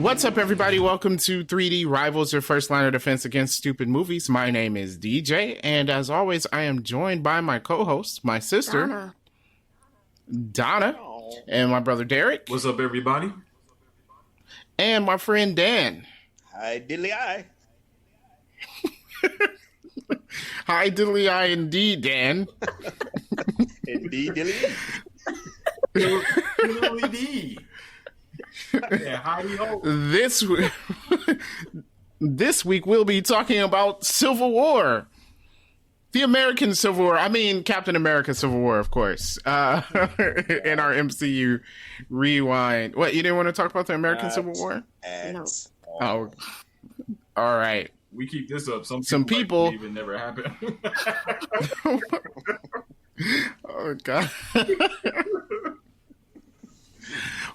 What's up, everybody? Welcome to 3D Rivals, your first line of defense against stupid movies. My name is DJ, and as always, I am joined by my co-host, my sister, Donna, and my brother, Derek. What's up, everybody? And my friend, Dan. Hi, diddly eye. Hi, diddly eye, indeed, Dan. Indeed, diddly. Diddly D. Yeah, hi-ho. This week we'll be talking about Civil War. The American Civil War. I mean, Captain America Civil War, of course. In our MCU Rewind. What, you didn't want to talk about the American Civil War? No. Oh, all right. We keep this up. Some people like even never happened. Oh, God.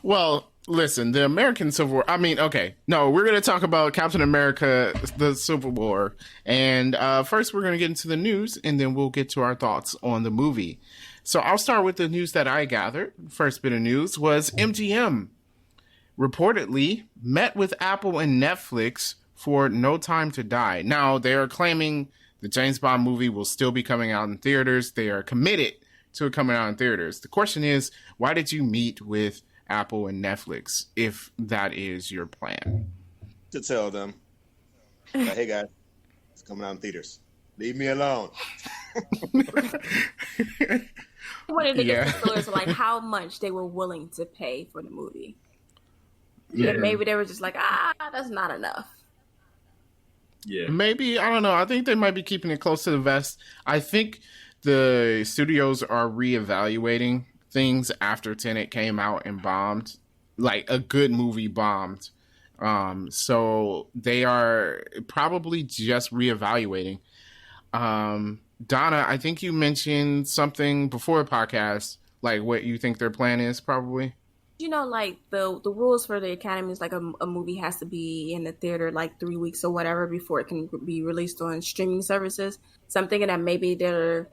Well, listen, the American Civil War. I mean, okay. No, we're going to talk about Captain America, the Civil War. And first, we're going to get into the news, and then we'll get to our thoughts on the movie. So I'll start with the news that I gathered. First bit of news was MGM reportedly met with Apple and Netflix for No Time to Die. Now, they are claiming the James Bond movie will still be coming out in theaters. They are committed to it coming out in theaters. The question is, why did you meet with Apple and Netflix if that is your plan? To tell them, like, hey guys, it's coming out in theaters. Leave me alone. What did they get the spoilers of, like, how much they were willing to pay for the movie? Yeah. And maybe they were just like, that's not enough. Yeah. Maybe, I don't know. I think they might be keeping it close to the vest. I think the studios are reevaluating things after Tenet came out and bombed. Like, a good movie bombed. So they are probably just reevaluating. Donna, I think you mentioned something before the podcast, like what you think their plan is, probably. You know, like the rules for the Academy is like a movie has to be in the theater like 3 weeks or whatever before it can be released on streaming services. So I'm thinking that maybe they're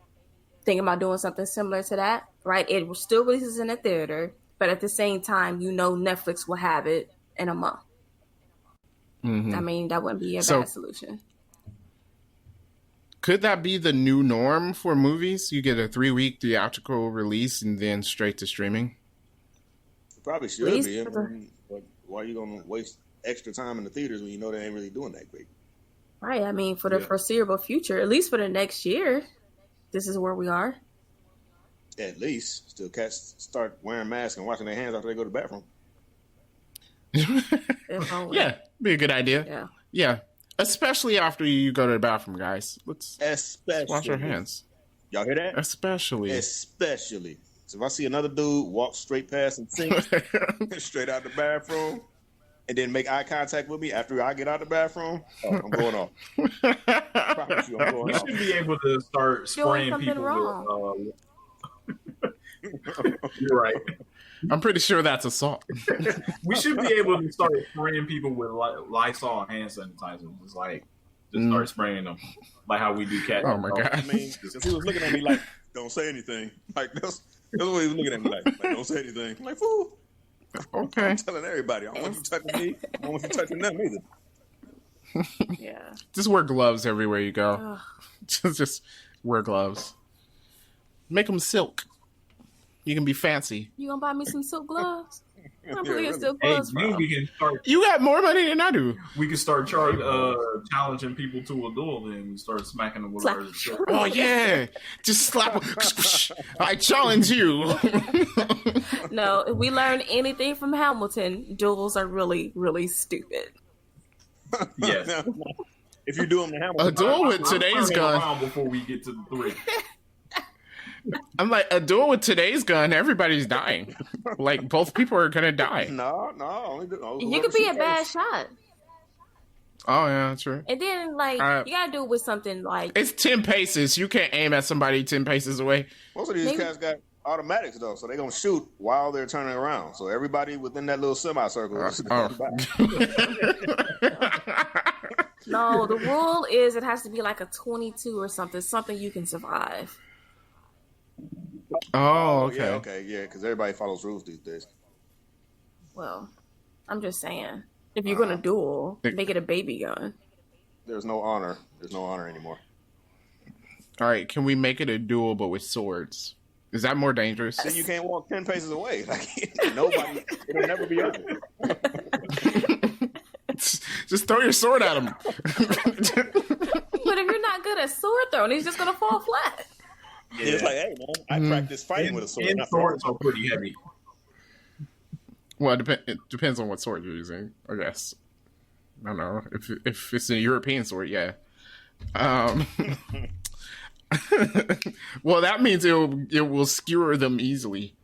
thinking about doing something similar to that, right? It still releases in the theater, but at the same time, you know, Netflix will have it in a month. Mm-hmm. I mean, that wouldn't be a bad solution. Could that be the new norm for movies? You get a 3-week theatrical release and then straight to streaming? Probably should be. But why are you going to waste extra time in the theaters when you know they ain't really doing that great? Right. I mean, for the foreseeable future, at least for the next year, this is where we are. At least. Still cats start wearing masks and washing their hands after they go to the bathroom. Yeah, be a good idea. Yeah. Especially after you go to the bathroom, guys. Let's wash our hands. Y'all hear that? Especially. So if I see another dude walk straight past and sink straight out the bathroom and then make eye contact with me after I get out the bathroom, I'm going off. Promise you, I'm going off. We should be able to start spraying people wrong. You're right. I'm pretty sure that's assault. We should be able to start spraying people with Lysol hand sanitizer. Just start spraying them, like how we do cat. Oh my god! I mean, because he was looking at me like, "Don't say anything." Like that's what he was looking at me like, "Don't say anything." I'm like, fool. Okay. I'm telling everybody, I don't want you touching me. I don't want you touching them either. Yeah. Just wear gloves everywhere you go. Just wear gloves. Make them silk. You can be fancy. You gonna buy me some silk gloves? I'm gonna get silk gloves. You got more money than I do. We can start challenging people to a duel and start smacking them with our silk. Oh yeah, just slap. I challenge you. No, if we learn anything from Hamilton, duels are really, really stupid. Yes. If you do them to Hamilton, a duel with today's gun. Before we get to the 3. I'm like, a duel with today's gun, everybody's dying. Like, both people are gonna die. No. You could be a bad shot. Oh, yeah, that's true. And then, you gotta do it with something like... It's 10 paces. You can't aim at somebody 10 paces away. Most of these cats got automatics, though, so they're gonna shoot while they're turning around. So everybody within that little semicircle is No, the rule is it has to be like a 22 or something you can survive. Oh, okay. Yeah, because everybody follows rules these days. Well, I'm just saying. If you're gonna duel, make it a baby gun. There's no honor. There's no honor anymore. All right, can we make it a duel but with swords? Is that more dangerous? See, you can't walk 10 paces away. Like nobody, it'll never be over. Just throw your sword at him. But if you're not good at sword throwing, he's just gonna fall flat. Yeah. It's like, hey man, I practice fighting with a sword. And swords are pretty heavy. Well, it depends on what sword you're using, I guess. I don't know. If it's a European sword, yeah. Well, that means it will skewer them easily.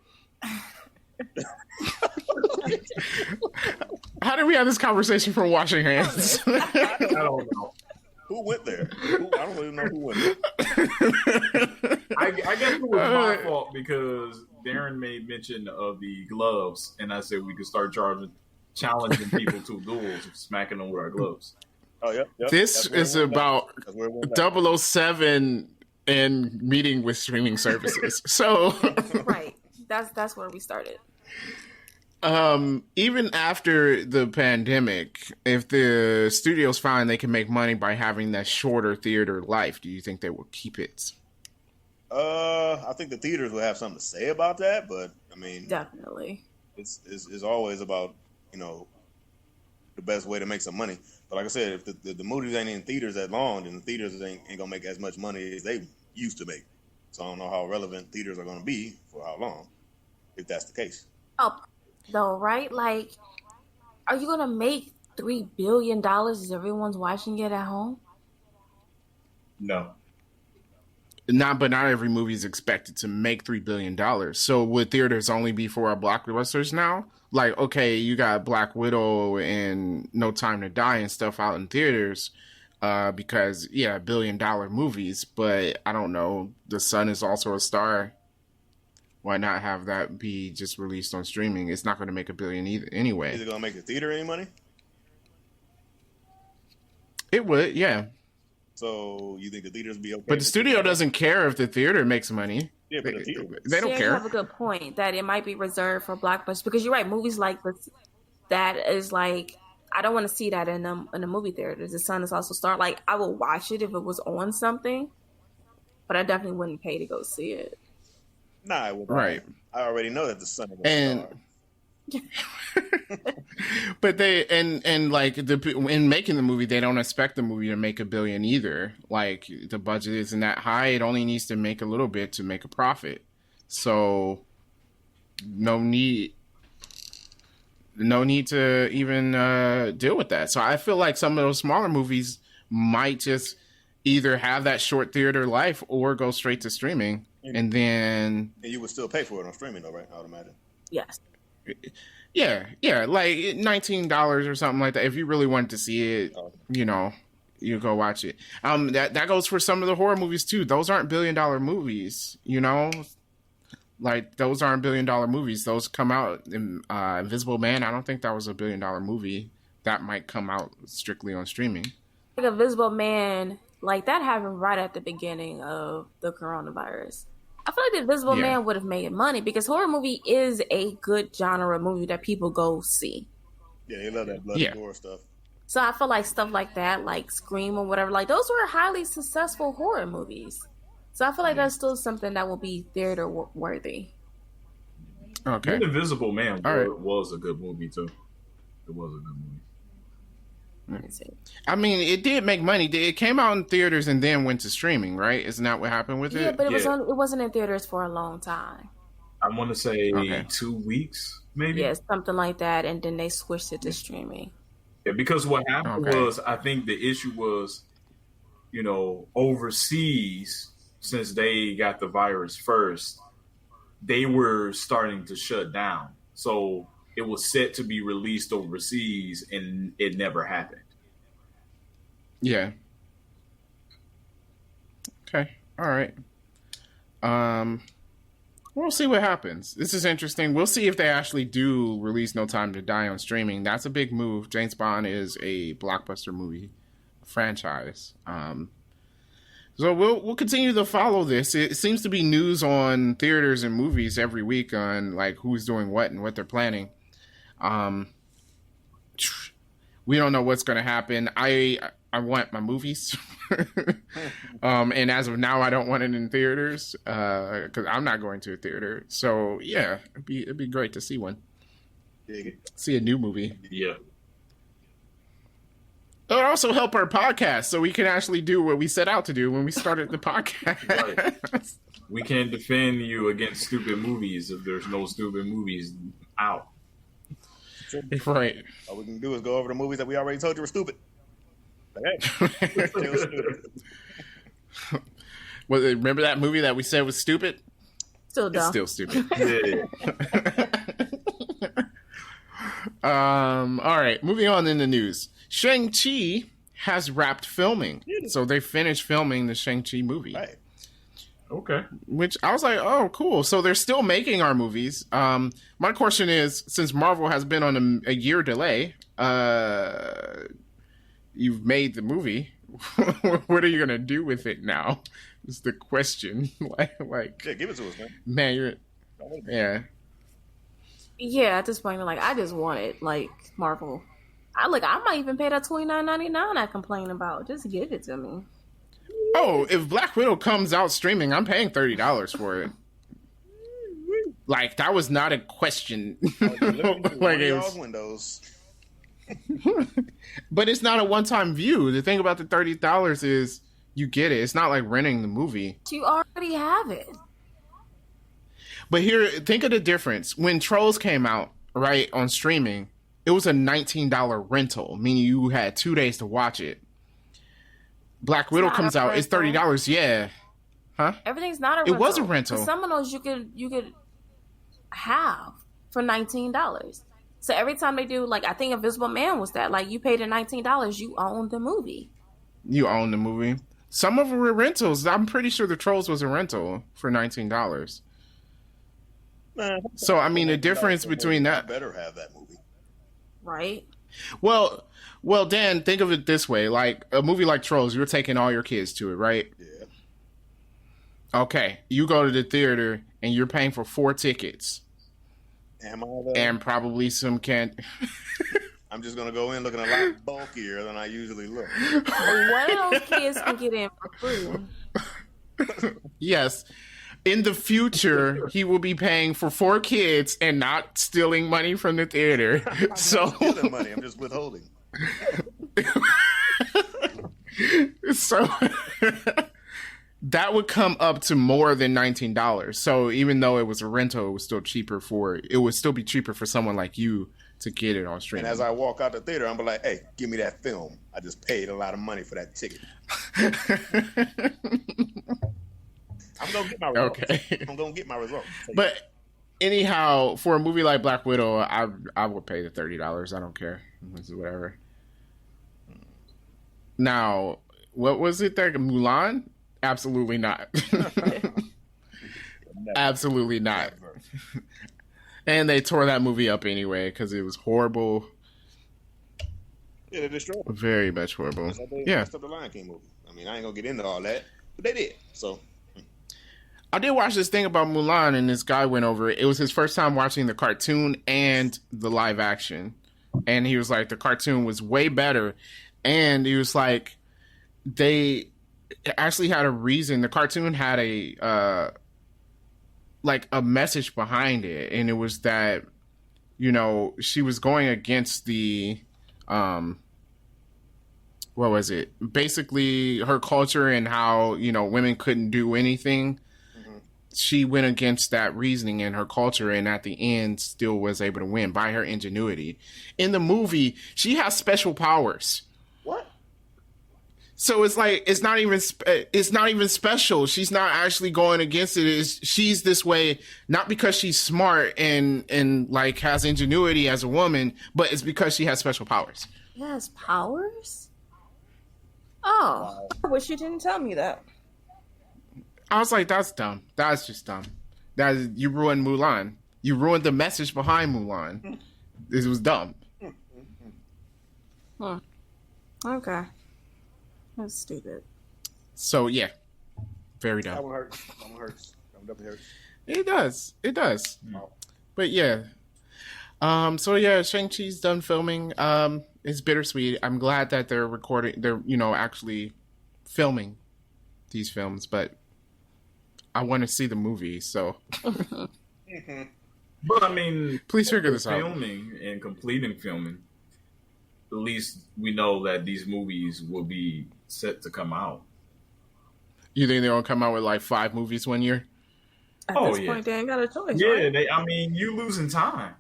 How did we have this conversation from washing hands? I don't know. Who went there? I don't even know who went there. I guess it was my fault because Darren made mention of the gloves, and I said we could start challenging people to duels, smacking them with our gloves. Oh, yeah. Yep. This is about 007 and meeting with streaming services. So, right, that's where we started. Even after the pandemic, if the studios find they can make money by having that shorter theater life, do you think they will keep it? I think the theaters will have something to say about that, but I mean, definitely, it's always about, you know, the best way to make some money. But like I said, if the movies ain't in theaters that long, then the theaters ain't gonna make as much money as they used to make. So I don't know how relevant theaters are gonna be for how long, if that's the case. Oh, though, right? Like, are you gonna make $3 billion as everyone's watching it at home? No. But not every movie is expected to make $3 billion. So would theaters only be for our blockbusters now? Like, okay, you got Black Widow and No Time to Die and stuff out in theaters because, yeah, $1 billion movies. But I don't know. The Sun is also a star. Why not have that be just released on streaming? It's not going to make $1 billion either anyway. Is it going to make the theater any money? It would, yeah. So you think the theaters be okay? But the studio doesn't care if the theater makes money. Yeah, but the theater, they don't care. You have a good point that it might be reserved for blockbusters because you're right. Movies like this, that is like, I don't want to see that in a movie theater. The Sun is also star. Like, I would watch it if it was on something, but I definitely wouldn't pay to go see it. Nah, I wouldn't. Right. I already know that the Sun is a star. But they and like in making the movie, they don't expect the movie to make $1 billion either. Like, the budget isn't that high; it only needs to make a little bit to make a profit. So, no need to even deal with that. So I feel like some of those smaller movies might just either have that short theater life or go straight to streaming, and then you would still pay for it on streaming, though, right? I would imagine. Yes. Yeah, like $19 or something like that. If you really wanted to see it, you know, you go watch it. That goes for some of the horror movies too. Those aren't $1 billion movies, you know. Like, those aren't $1 billion movies. Those come out in Invisible Man. I don't think that was $1 billion movie. That might come out strictly on streaming. Like Invisible Man, like that happened right at the beginning of the coronavirus. I feel like the Invisible Man would have made money because horror movie is a good genre movie that people go see. Yeah, they love that blood and gore stuff. So I feel like stuff like that, like Scream or whatever, like those were highly successful horror movies. So I feel like that's still something that will be theater worthy. Okay. The Invisible Man was a good movie too. It was a good movie. I mean, it did make money. It came out in theaters and then went to streaming, right? Isn't that what happened with it? Yeah, but it wasn't in theaters for a long time. I want to say 2 weeks, maybe. Yeah, something like that, and then they switched it to streaming. Yeah, because what happened was, I think the issue was, you know, overseas, since they got the virus first, they were starting to shut down. So it was set to be released overseas, and it never happened. Yeah. Okay. All right. We'll see what happens. This is interesting. We'll see if they actually do release No Time to Die on streaming. That's a big move. James Bond is a blockbuster movie franchise. So we'll continue to follow this. It seems to be news on theaters and movies every week on like who's doing what and what they're planning. We don't know what's going to happen. I want my movies. And as of now, I don't want it in theaters because I'm not going to a theater. So, yeah, it'd be great to see one. See a new movie. Yeah. It'll also help our podcast so we can actually do what we set out to do when we started the podcast. Right. We can't defend you against stupid movies if there's no stupid movies out. Right. All we can do is go over the movies that we already told you were stupid. Hey. Well, remember that movie that we said was stupid? Still dumb. It's still stupid. Yeah. All right, moving on in the news. Shang-Chi has wrapped filming. So they finished filming the Shang-Chi movie. Right. Okay. Which I was like, oh, cool. So they're still making our movies. My question is, since Marvel has been on a year delay, you've made the movie. What are you gonna do with it now? Is the question. like, Yeah, give it to us, man. Man, you're, yeah. Yeah, at this point, like, I just want it, like, Marvel. I might even pay that $29.99 I complain about. Just give it to me. Oh, if Black Widow comes out streaming, I'm paying $30 for it. Like, that was not a question. Like it was windows. But it's not a one-time view. The thing about the $30 is you get it. It's not like renting the movie. You already have it. But here, think of the difference. When Trolls came out, right, on streaming, it was a $19 rental, meaning you had 2 days to watch it. Black Widow comes out, it's $30. Yeah. Huh? Everything's not a rental. It was a rental. Some of those you could have for $19. So every time they do, like, I think Invisible Man was that. Like, you paid the $19, you own the movie. You own the movie. Some of them were rentals. I'm pretty sure the Trolls was a rental for $19. So, I mean, the difference between that... I better have that movie. Right? Well, Dan, think of it this way. Like, a movie like Trolls, you're taking all your kids to it, right? Yeah. Okay. You go to the theater, and you're paying for 4 tickets. Am I though? And probably some can't... I'm just going to go in looking a lot bulkier than I usually look. One of those kids can get in for free. Yes. In the future, he will be paying for 4 kids and not stealing money from the theater. So stealing money, I'm just withholding. So that would come up to more than $19. So even though it was a rental, it was still it would still be cheaper for someone like you to get it on streaming. And as I walk out the theater, I'm like, hey, give me that film. I just paid a lot of money for that ticket. I'm going to get my results. Okay. I'm going to get my results. But anyhow, for a movie like Black Widow, I would pay the $30. I don't care. Whatever. Now, what was it there? Mulan? Absolutely not. Absolutely not. Never. And they tore that movie up anyway because it was horrible. Yeah, they destroyed it. Very much horrible. That's how they Yeah. messed up the Lion King movie. I mean, I ain't going to get into all that, but they did. So... I did watch this thing about Mulan, and this guy went over it. It was his first time watching the cartoon and the live action. And he was like, the cartoon was way better. And he was like, they actually had a reason. The cartoon had a message behind it. And it was that, she was going against the, what was it? Basically her culture and how, women couldn't do anything. She went against that reasoning in her culture, and at the end still was able to win by her ingenuity. In the movie, she has special powers. What? So it's like it's not even special. She's not actually going against it. She's this way not because she's smart and like has ingenuity as a woman, but it's because she has special powers. She has powers? Oh, wow. I wish you didn't tell me that. I was like, that's dumb. That's just dumb. You ruined Mulan. You ruined the message behind Mulan. This was dumb. Okay. That's stupid. So, yeah. Very dumb. That one hurts. That one hurts. That one definitely hurts. It does. It does. Oh. But, yeah. So, yeah, Shang-Chi's done filming. it's bittersweet. I'm glad that they're recording. They're actually filming these films, but I want to see the movie. So, but I mean, please figure this out. Filming and completing filming. At least we know that these movies will be set to come out. You think they're gonna come out with like 5 movies one year? At this point, they ain't got a choice. Yeah, right? you losing time.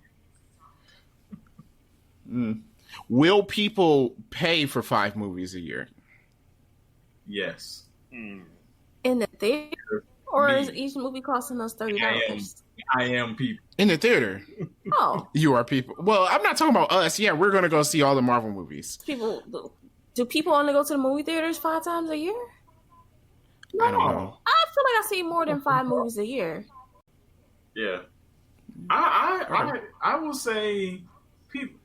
Will people pay for 5 movies a year? Yes. In the theater, or is each movie costing us $30? I am people in the theater. Oh, you are people. Well, I'm not talking about us. Yeah, we're gonna go see all the Marvel movies. Do people only go to the movie theaters 5 times a year? No. I don't know. I feel like I see more than 5 movies a year. Yeah, I will say people.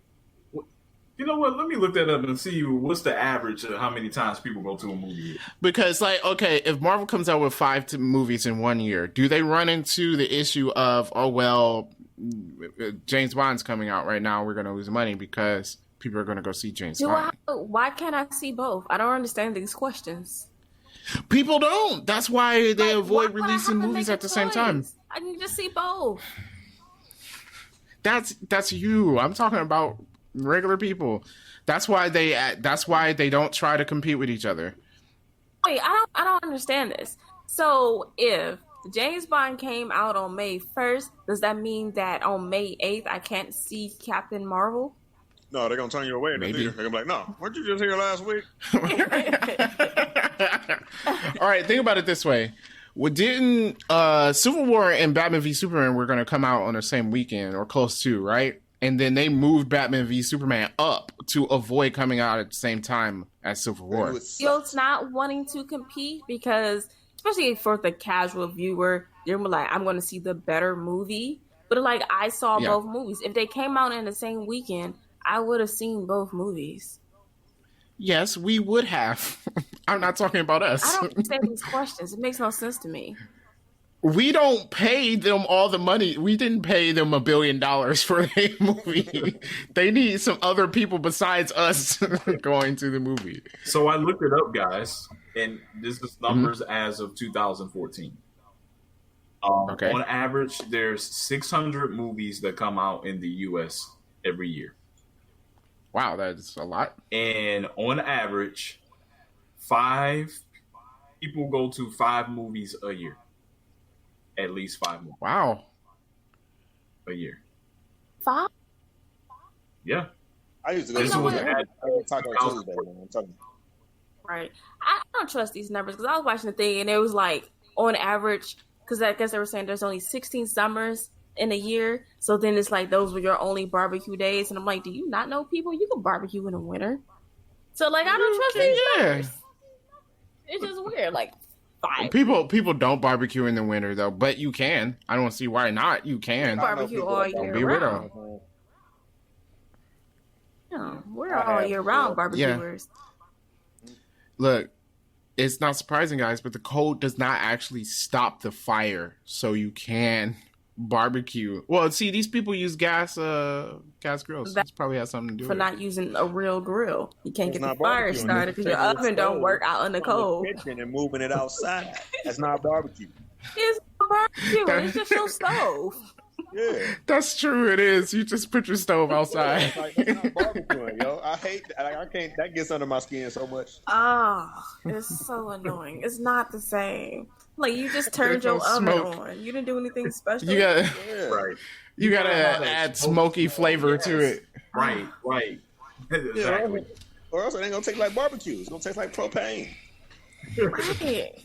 You know what? Let me look that up and see what's the average of how many times people go to a movie. Because, like, okay, if Marvel comes out with 5 movies in 1 year, do they run into the issue of, oh, well, James Bond's coming out right now, we're going to lose money because people are going to go see James Bond? Why can't I see both? I don't understand these questions. People don't. That's why they avoid releasing movies at the same time. I need to see both. That's you. I'm talking about regular people. That's why they don't try to compete with each other. Wait, I don't understand this. So if James Bond came out on May 1st, does that mean that on May 8th I can't see Captain Marvel? No, they're gonna turn you away in the theater. They're gonna be like, "No, weren't you just here last week?" All right, think about it this way. Well, didn't Civil War and Batman v Superman were going to come out on the same weekend or close to, right? And then they moved Batman v Superman up to avoid coming out at the same time as Civil War. It's not wanting to compete because, especially for the casual viewer, you're like, I'm going to see the better movie. But like, I saw both movies. If they came out in the same weekend, I would have seen both movies. Yes, we would have. I'm not talking about us. I don't understand these questions. It makes no sense to me. We don't pay them all the money. We didn't pay them $1 billion for a movie. They need some other people besides us going to the movie. So I looked it up, guys, and this is numbers as of 2014. Okay. On average, there's 600 movies that come out in the U.S. every year. Wow, that's a lot. And on average, 5 people go to 5 movies a year. At least 5 movies. Wow. A year. 5? Yeah. I used to go to Taco Tuesday. Right. I don't trust these numbers because I was watching the thing and it was like, on average, because I guess they were saying there's only 16 summers in a year. So then it's like those were your only barbecue days. And I'm like, do you not know people? You can barbecue in the winter. So like, I don't trust these numbers. It's just weird. Like, 5. People don't barbecue in the winter though, but you can. I don't see why not. You can barbecue all year round. No, we're all year round barbecuers. Yeah. Look, it's not surprising, guys, but the cold does not actually stop the fire, so you can barbecue. Well, see, these people use gas grills. This probably has something to do with it. For not using a real grill. You can't get the fire started because your oven don't work out in the cold. And moving it outside. That's not barbecue. It's not barbecue. It's just your stove. Yeah. That's true, it is. You just put your stove outside. That's not barbecuing, yo. I hate that. I can't. That gets under my skin so much. It's so annoying. It's not the same. Like, you just turned your oven on. You didn't do anything special. You gotta add smoky flavor to it. Right. Exactly. Or else it ain't gonna taste like barbecue. It's gonna taste like propane. Right.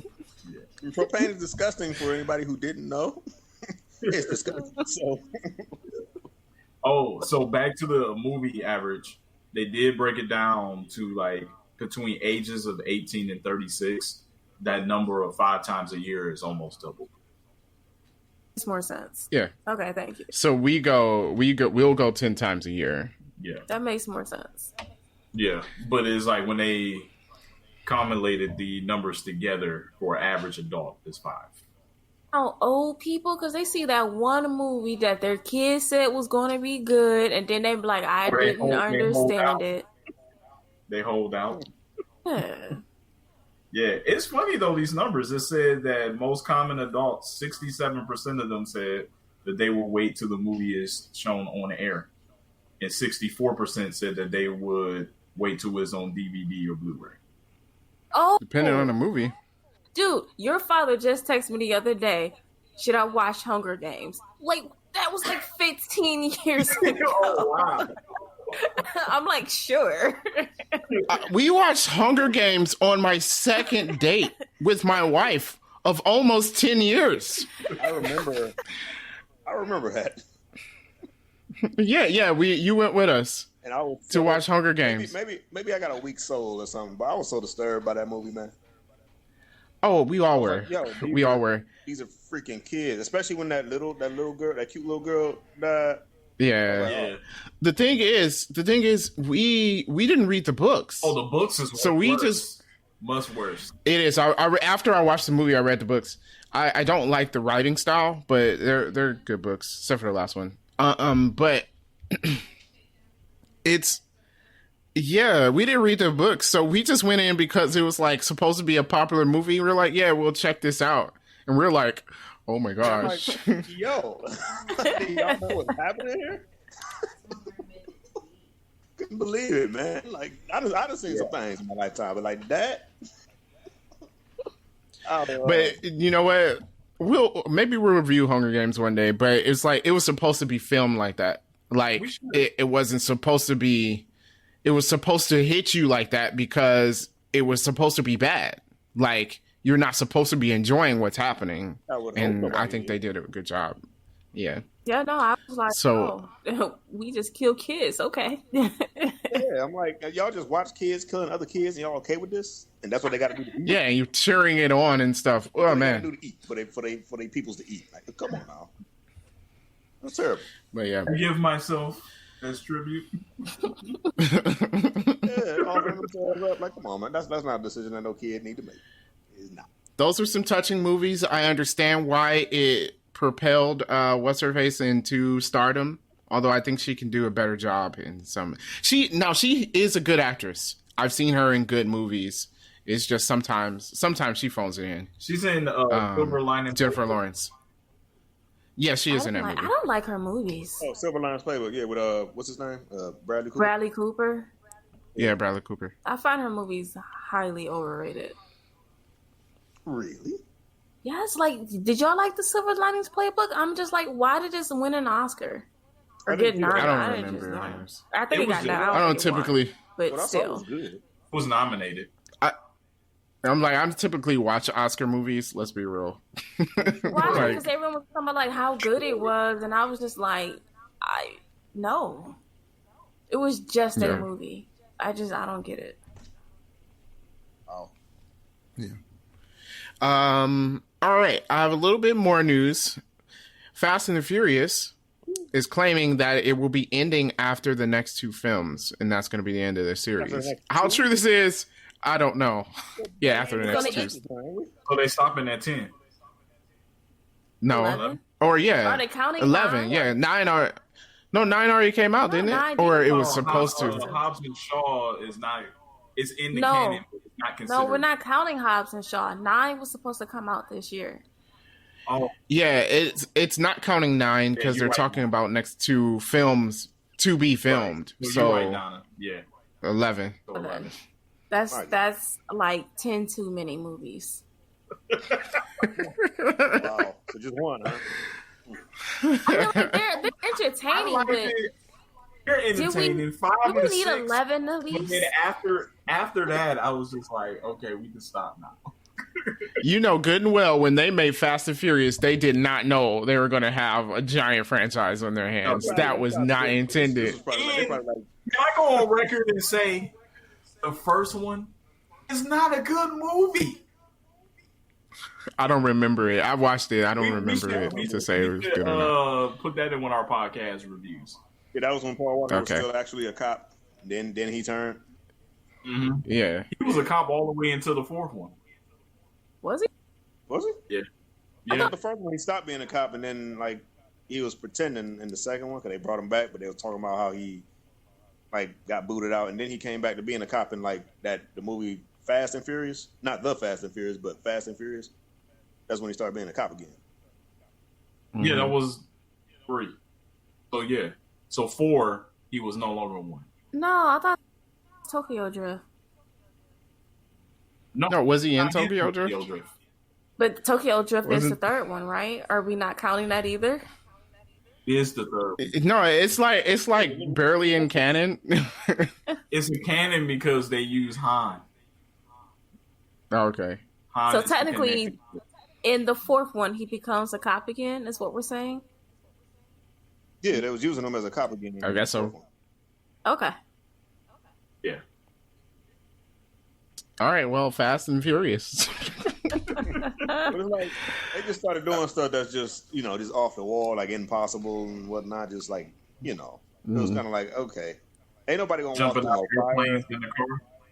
Propane is disgusting for anybody who didn't know. It's disgusting. So back to the movie average. They did break it down to like between ages of 18 and 36. That number of 5 times a year is almost double. Makes more sense. Yeah. Okay, thank you. So we'll go 10 times a year. Yeah. That makes more sense. Yeah, but it's like when they accumulated the numbers together for average adult is 5. Oh, old people, because they see that one movie that their kids said was going to be good, and then they be like, I didn't understand it. They hold out. Yeah. Yeah, it's funny though, these numbers. It said that most common adults, 67% of them said that they will wait till the movie is shown on air. And 64% said that they would wait till it's on DVD or Blu-ray. Oh, Depending on the movie. Dude, your father just texted me the other day. Should I watch Hunger Games? Like, that was like 15 years ago. Oh, wow. I'm like, sure. We watched Hunger Games on my second date with my wife of almost 10 years. I remember that. Yeah, you went with us And I was to watch Hunger Games. Maybe I got a weak soul or something, but I was so disturbed by that movie, man. Oh, we all were. Like, yo, we all were. These are freaking kids, especially when that little girl, that cute little girl died. Yeah. Yeah. The thing is, we didn't read the books. Oh, the books is so we worse. just Much worse. It is. After I watched the movie, I read the books. I don't like the writing style, but they're good books, except for the last one. But it's we didn't read the books, so we just went in because it was like supposed to be a popular movie. We're like, yeah, we'll check this out, and we're like, oh my gosh, like, yo, y'all know what's happening here? Couldn't believe it, man. Like I done seen some things in my lifetime, but like that. But you know what? We'll review Hunger Games one day. But it's like it was supposed to be filmed like that. Like it wasn't supposed to be. It was supposed to hit you like that because it was supposed to be bad. Like you're not supposed to be enjoying what's happening. And I think they did a good job. Yeah. Yeah, no, I was like, so we just kill kids, okay? Yeah, I'm like, y'all just watch kids killing other kids, and y'all okay with this? And that's what they got to do. To eat. Yeah, and you're cheering it on and stuff. Oh man, do to eat for they peoples to eat. Like, come on now, that's terrible. But yeah, I give myself as tribute. Yeah, all themselves up. Like, come on, man, that's not a decision that no kid need to make. It's not. Those are some touching movies. I understand why it propelled what's her face into stardom, although I think she can do a better job in some. She is a good actress. I've seen her in good movies. It's just sometimes she phones it in. She's in Silver Lining. Jennifer Lawrence. Yeah, she is in that movie. I don't like her movies. Oh, Silver Linings Playbook. Yeah, with what's his name? Bradley Cooper. Bradley Cooper. Yeah, Bradley Cooper. I find her movies highly overrated. Really? Yeah, it's like, did y'all like the Silver Linings Playbook? I'm just like, why did this win an Oscar? Or get nine? I don't remember. I think it got nine. I don't typically. But still, it was nominated. I'm typically watch Oscar movies. Let's be real. Why? Because everyone was talking about like how good it was, and I was just like, no, it was just a movie. I don't get it. Oh, yeah. All right. I have a little bit more news. Fast and the Furious is claiming that it will be ending after the next two films, and that's going to be the end of the series. How true this is, I don't know. Yeah, after the next two. So they stopping at 10. No. 11? Or yeah. Are they counting 11? 9? Yeah, 9 are. No, 9 already came out, didn't it? Or it was supposed to. Hobbs and Shaw is not. It's in the canon, but it's not considered. No, we're not counting Hobbs and Shaw. 9 was supposed to come out this year. Oh. Yeah, it's not counting 9 because they're talking about next two films to be filmed. Right. So you're right, Donna. Yeah. 11. So 11. That's like 10 too many movies. Wow. So just one, huh? I mean, like, they're entertaining, but they're entertaining. Do 5 we and need 6, 11 of these? But then after that, I was just like, okay, we can stop now. You know good and well when they made Fast and Furious, they did not know they were going to have a giant franchise on their hands. That was not intended. Can I go on record and say the first one is not a good movie? I don't remember it. I watched it. I don't remember it to say it was good or not. Put that in one of our podcast reviews. Yeah, that was when Paul Walker was still actually a cop. Then he turned. Mm-hmm. Yeah. He was a cop all the way into the fourth one. Was he? Was he? Yeah. I thought the first one he stopped being a cop, and then like he was pretending in the second one because they brought him back, but they were talking about how he like got booted out, and then he came back to being a cop in like the movie Fast and Furious, not the Fast and Furious, but Fast and Furious. That's when he started being a cop again. Mm-hmm. Yeah, that was 3. So yeah, so 4 he was no longer 1. No, I thought Tokyo Drift. No, was he in Tokyo Drift? But Tokyo Drift is the third one, right? Are we not counting that either? Is the third. No, it's like barely in canon. It's in canon because they use Han. Okay. Han so technically, in the 4th one, he becomes a cop again. Is what we're saying? Yeah, they was using him as a cop again. I guess so. Okay. Yeah. All right. Well, Fast and Furious. But it's like they just started doing stuff that's just just off the wall, like impossible and whatnot. Just like it was kind of like, okay, ain't nobody gonna jumping walk out airplanes in the car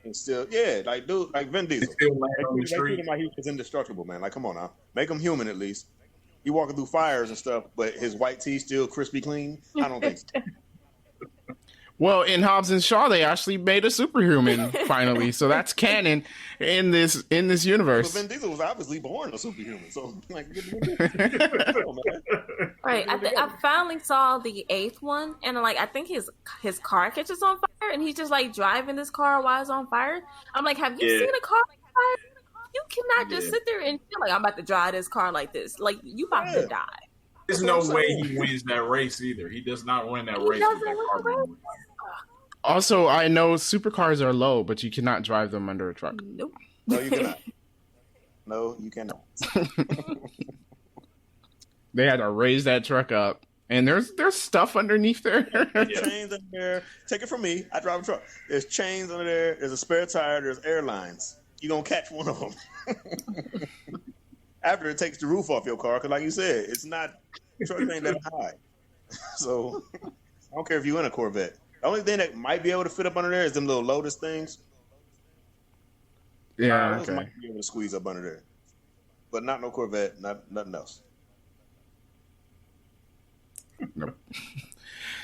and still, like dude, like Vin Diesel. They treat him like he was indestructible, man. Like, come on now, make him human at least. He walking through fires and stuff, but his white teeth still crispy clean. I don't think so. Well, in Hobbs and Shaw, they actually made a superhuman finally, so that's canon in this universe. But Vin Diesel was obviously born a superhuman, so like, right. I finally saw the 8th one, and I think his car catches on fire, and he's just like driving this car while it's on fire. I'm like, have you seen a car on fire? You cannot just sit there and feel like I'm about to drive this car like this. Like you about to die. There's no way he wins that race either. He does not win that race. With that car. Also, I know supercars are low, but you cannot drive them under a truck. Nope. No, you cannot. No, you cannot. They had to raise that truck up, and there's stuff underneath there. There's chains under there. Take it from me. I drive a truck. There's chains under there. There's a spare tire. There's airlines. You're going to catch one of them. After it takes the roof off your car, because like you said, it's not, truck ain't that high. So I don't care if you're in a Corvette. The only thing that might be able to fit up under there is them little Lotus things. Yeah, those might be able to squeeze up under there. But not no Corvette, nothing else. Nope.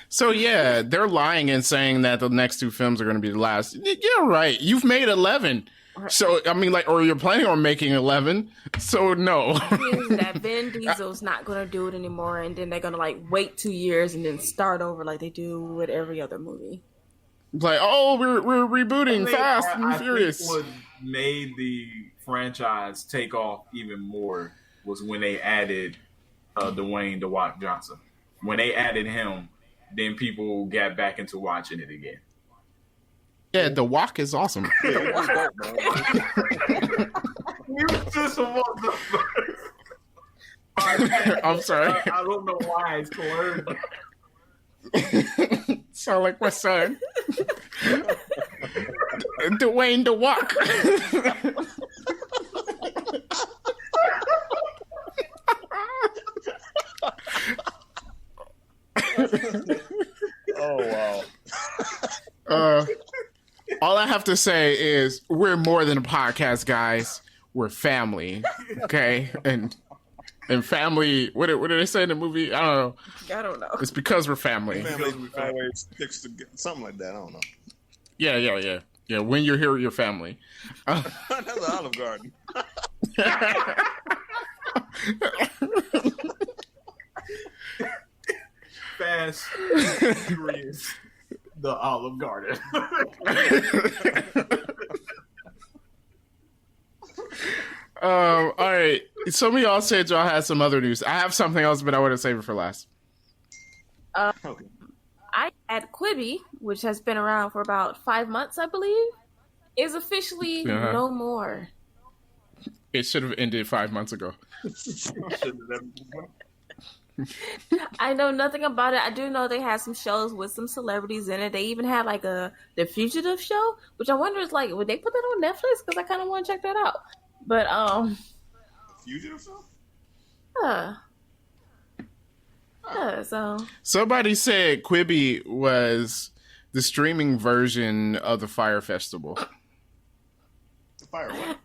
So yeah, they're lying and saying that the next 2 films are going to be the last. Yeah, right. You've made 11. So, I mean, or you're planning on making 11. So, no. That Vin Diesel's not going to do it anymore, and then they're going to, wait 2 years and then start over like they do with every other movie. Like, we're rebooting Fast and Furious. I think what made the franchise take off even more was when they added Dwayne "The Rock" Johnson. When they added him, then people got back into watching it again. Yeah, The Walk is awesome. You just want the first. I'm sorry. I don't know why it's learned. Sound like my son. Dwayne The Walk. Oh wow. All I have to say is we're more than a podcast, guys. We're family, okay? And family. What did they say in the movie? I don't know. It's because we're family. Family always sticks together, something like that. I don't know. Yeah. When you're here with your family. That's an Olive Garden. Fast, Furious, the Olive Garden. All right. Some of y'all said y'all had some other news. I have something else, but I want to save it for last. Okay. I had Quibi, which has been around for about 5 months, I believe, is officially no more. It should have ended 5 months ago. I know nothing about it. I do know they had some shows with some celebrities in it. They even had The Fugitive show, which I wonder is would they put that on Netflix? Because I kind of want to check that out. But Fugitive show? So somebody said Quibi was the streaming version of the Fire Festival. Fire what?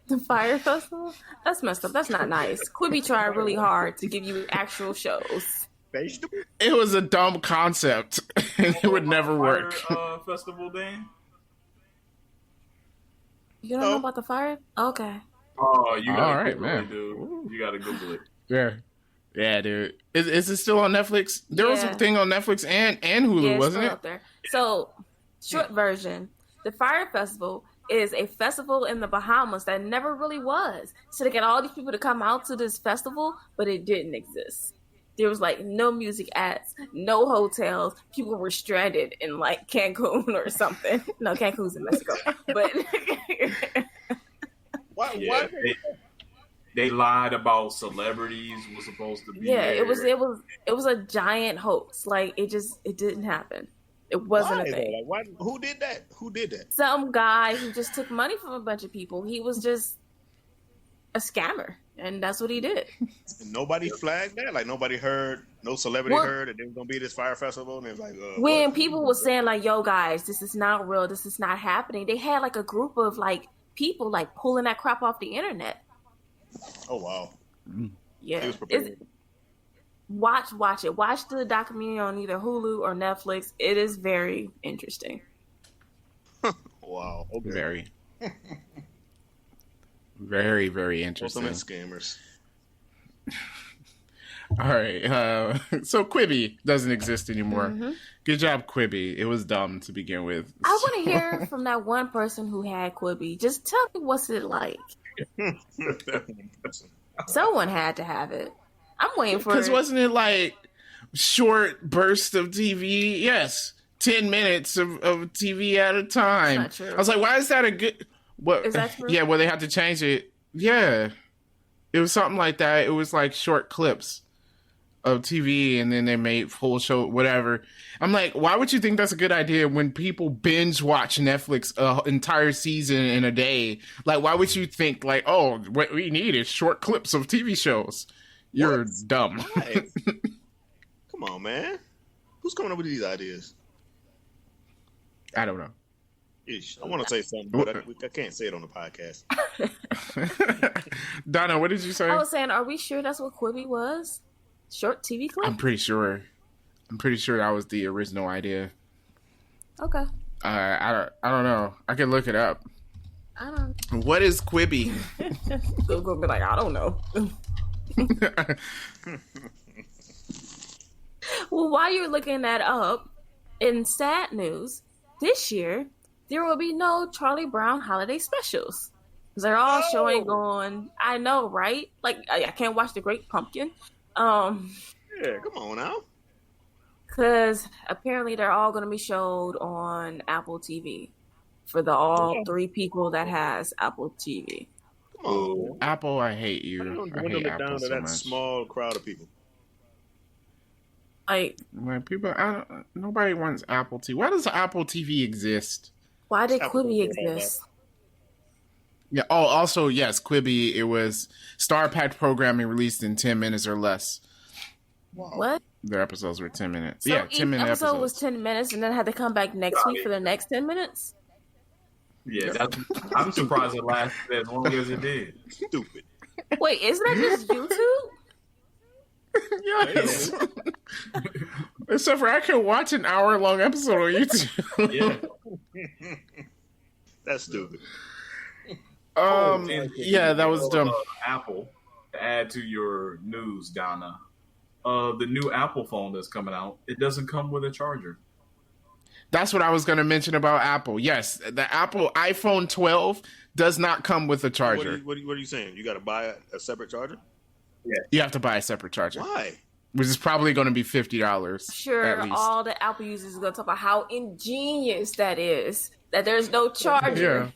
The Fire Festival? That's messed up. That's not nice. Quibi tried really hard to give you actual shows. Vegetable? It was a dumb concept. It would never work. Festival, Dan? You don't know about the fire? Okay. Oh, you gotta All right, Google man. it, dude. You gotta Google it. Yeah, dude. Is it still on Netflix? There was a thing on Netflix and Hulu, wasn't it? Up there. So, short version, the Fire Festival is a festival in the Bahamas that never really was. So they got all these people to come out to this festival, but it didn't exist. There was like no music acts, no hotels. People were stranded in like Cancun or something. No, Cancun's in Mexico. But Why? They lied about celebrities was supposed to be. Yeah, there. it was a giant hoax. Like it didn't happen. It wasn't a thing. Like, who did that? Some guy who just took money from a bunch of people. He was just a scammer, and that's what he did. And nobody flagged that. Like nobody heard. No celebrity heard that there was gonna be this fire festival, and it was like when people were saying like, "Yo, guys, this is not real. This is not happening." They had like a group of like people like pulling that crap off the internet. Oh wow! Yeah, watch it. Watch the documentary on either Hulu or Netflix. It is very interesting. Wow! Okay. Very, very, very interesting. Ultimate scammers. All right. So Quibi doesn't exist anymore. Mm-hmm. Good job, Quibi. It was dumb to begin with. I want to hear from that one person who had Quibi. Just tell me what's it like. Someone had to have it. I'm waiting for it. Because wasn't it like short bursts of TV? Yes. 10 minutes of TV at a time. Not true. I was like, why is that a good... What? Is that true? Yeah, well, they had to change it. Yeah. It was something like that. It was like short clips of TV, and then they made full show, whatever. I'm like, why would you think that's a good idea when people binge watch Netflix an entire season in a day? Like, why would you think, like, oh, what we need is short clips of TV shows? You're dumb. Why? Come on, man. Who's coming up with these ideas? I don't know. Ish. I want to say something, but I can't say it on the podcast. Donna, what did you say? I was saying, are we sure that's what Quibi was? Short TV clip? I'm pretty sure that was the original idea. Okay. I don't know. I can look it up. I don't. What is Quibi? They're gonna be like, I don't know. Well, while you're looking that up, in sad news, this year there will be no Charlie Brown holiday specials. They're all showing on. I know, right? Like I can't watch The Great Pumpkin. Yeah, come on now. Because apparently they're all going to be showed on Apple TV for the all three people that has Apple TV. Come on, Apple, I hate you. I hate Apple down to so that much. small crowd of people. Like people, nobody wants Apple TV. Why does Apple TV exist? why did Apple Quibi doesn't have exist? Yeah. Oh, also, yes, Quibi. It was Star Packed programming released in 10 minutes or less. Wow. What? Their episodes were 10 minutes. So yeah, each 10-minute episode episodes. was 10 minutes and then had to come back next week for the next 10 minutes? Yeah, I'm surprised it lasted as long as it did. Stupid. Wait, isn't that just YouTube? Yes. Except for I can watch an hour-long episode on YouTube. Yeah. That's stupid. Yeah, that was dumb. Apple, to add to your news, Donna, the new Apple phone that's coming out, it doesn't come with a charger. That's what I was going to mention about Apple. Yes, the Apple iPhone 12 does not come with a charger. What are you saying? You got to buy a separate charger? Yeah. You have to buy a separate charger. Why? Which is probably going to be $50. Sure, at least. all the Apple users are going to talk about how ingenious that is. That there's no charger.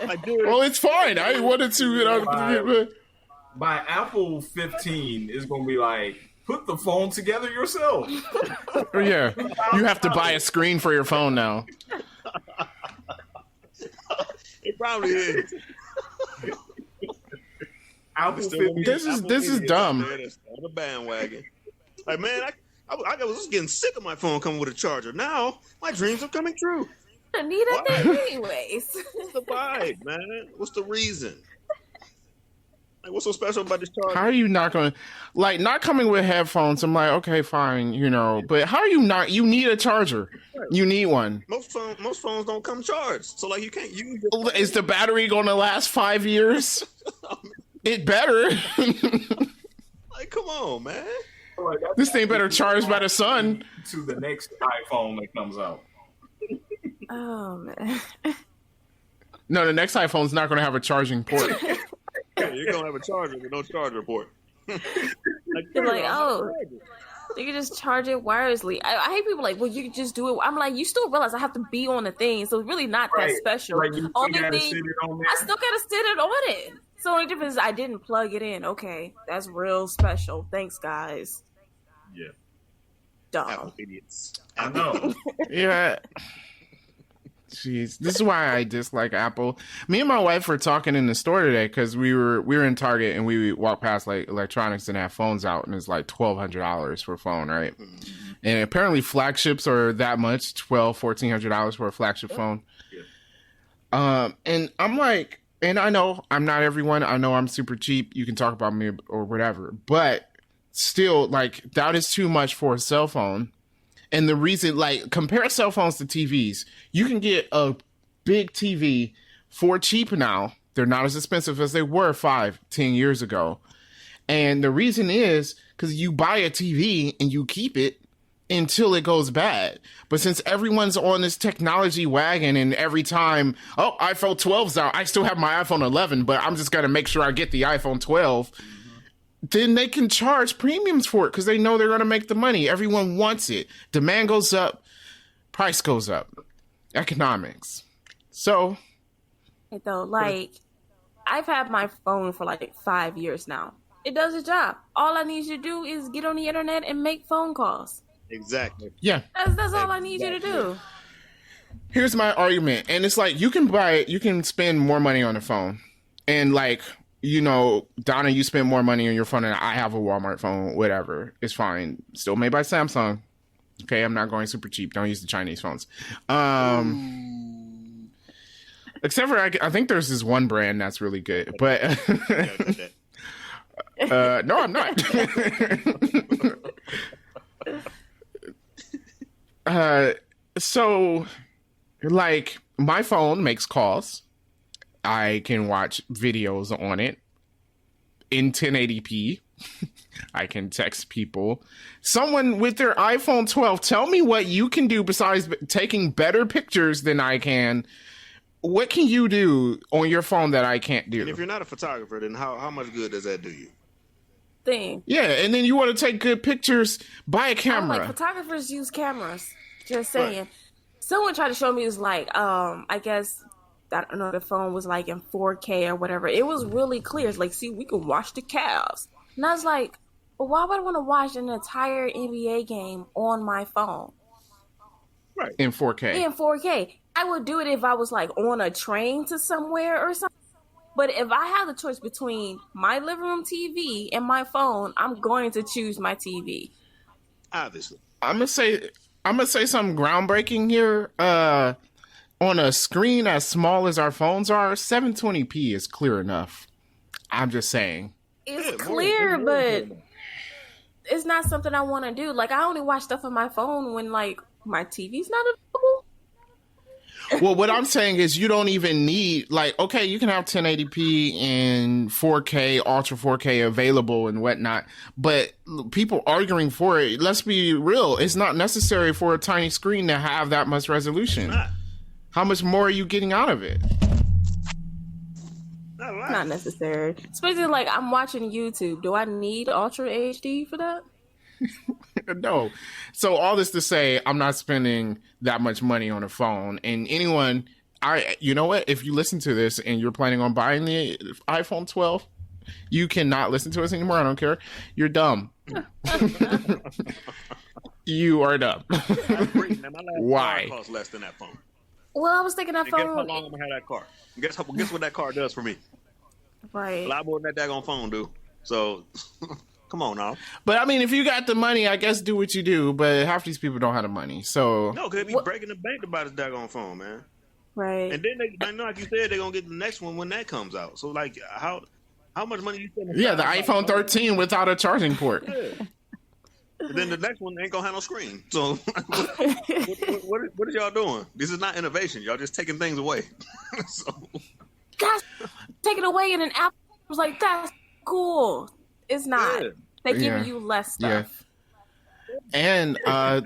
Yeah. Well, it's fine. I wanted to. By Apple 15, it's going to be like, put the phone together yourself. Yeah. You have to buy a screen for your phone now. It probably is. Apple 15. This is dumb. On the bandwagon. Like, man, I was just getting sick of my phone coming with a charger. Now, my dreams are coming true. I need a thing anyways. What's the vibe, man? What's the reason? Like, what's so special about this charger? How are you not going to, like, not coming with headphones? I'm like, okay, fine, you know, but how are you not? You need a charger. You need one. Most phones don't come charged, so like you can't use it. Is the battery going to last 5 years? It better. Like, come on, man. This thing better charged by the sun. To the next iPhone that comes out. Oh man. No, the next iPhone's not going to have a charging port. Yeah, you're gonna have a charger with no charger port. Like, oh, you can just charge it wirelessly. I hate people like, well, you can just do it. I'm like, you still realize I have to be on the thing, so it's really not that special. Right, Only thing, I still gotta sit it on it. So the only difference is I didn't plug it in. Okay, that's real special. Thanks, guys. Yeah. Dumb. Apple idiots. I know. Yeah. Jeez, this is why I dislike Apple. Me and my wife were talking in the store today because we were in Target and we walked past like electronics and have phones out, and it's like $1,200 for a phone, right? Mm-hmm. And apparently flagships are that much, $1,400 for a flagship phone. Yeah. And I'm like, and I know I'm not everyone. I know I'm super cheap. You can talk about me or whatever, but still, like, that is too much for a cell phone. And the reason, like, compare cell phones to TVs. You can get a big TV for cheap now. They're not as expensive as they were 5-10 years ago. And the reason is because you buy a TV and you keep it until it goes bad. But since everyone's on this technology wagon and every time, oh, iPhone 12's out, I still have my iPhone 11, but I'm just going to make sure I get the iPhone 12. Then they can charge premiums for it because they know they're going to make the money. Everyone wants it. Demand goes up, price goes up. Economics. So, though, like, I've had my phone for like 5 years now. It does its job. All I need you to do is get on the internet and make phone calls. Exactly. Yeah. That's all I need you to do. Here's my argument. And it's like, you can spend more money on the phone. And like, you know, Donna, you spend more money on your phone than I have a Walmart phone, whatever. It's fine. Still made by Samsung. Okay, I'm not going super cheap. Don't use the Chinese phones. Except for, I think there's this one brand that's really good. But, no, I'm not. So, like, my phone makes calls. I can watch videos on it in 1080p. I can text people. Someone with their iPhone 12, tell me what you can do besides taking better pictures than I can. What can you do on your phone that I can't do? And if you're not a photographer, then how much good does that do you? Thing. Yeah, and then you want to take good pictures, buy a camera. Like, photographers use cameras. Just saying. Right. Someone tried to show me, it was like, I guess, I don't know, the phone was like in 4K or whatever. It was really clear. It's like, see, we can watch the Cavs. And I was like, well, why would I want to watch an entire NBA game on my phone? Right. In 4K. In 4K. I would do it if I was like on a train to somewhere or something. But if I have the choice between my living room TV and my phone, I'm going to choose my TV. Obviously. I'm gonna say something groundbreaking here. On a screen as small as our phones are, 720p is clear enough. I'm just saying. It's clear, but it's not something I want to do. Like, I only watch stuff on my phone when, like, my TV's not available. Well, what I'm saying is you don't even need, like, okay, you can have 1080p and 4K, Ultra 4K available and whatnot, but people arguing for it, let's be real, it's not necessary for a tiny screen to have that much resolution. How much more are you getting out of it? Not necessary. Especially, like, I'm watching YouTube. Do I need Ultra HD for that? No. So all this to say, I'm not spending that much money on a phone. And anyone, you know what? If you listen to this and you're planning on buying the iPhone 12, you cannot listen to us anymore. I don't care. You're dumb. You are dumb. Why? Costs less than that phone. Well, I was thinking that phone. Guess how long I'm gonna have that car? Guess what that car does for me? Right. A lot more than that daggone phone do. So, come on now. But I mean, if you got the money, I guess do what you do. But half these people don't have the money, so no, because they be breaking the bank to buy this daggone phone, man. Right. And then they know, like you said, they're gonna get the next one when that comes out. So, like, how How much money you spending? Yeah, the iPhone 13 without a charging port. Yeah. Then the next one ain't gonna have no screen. So what are y'all doing? This is not innovation. Y'all just taking things away. So That's taken away, and an Apple was like, "That's cool." It's not. Yeah. They're giving you less stuff. And I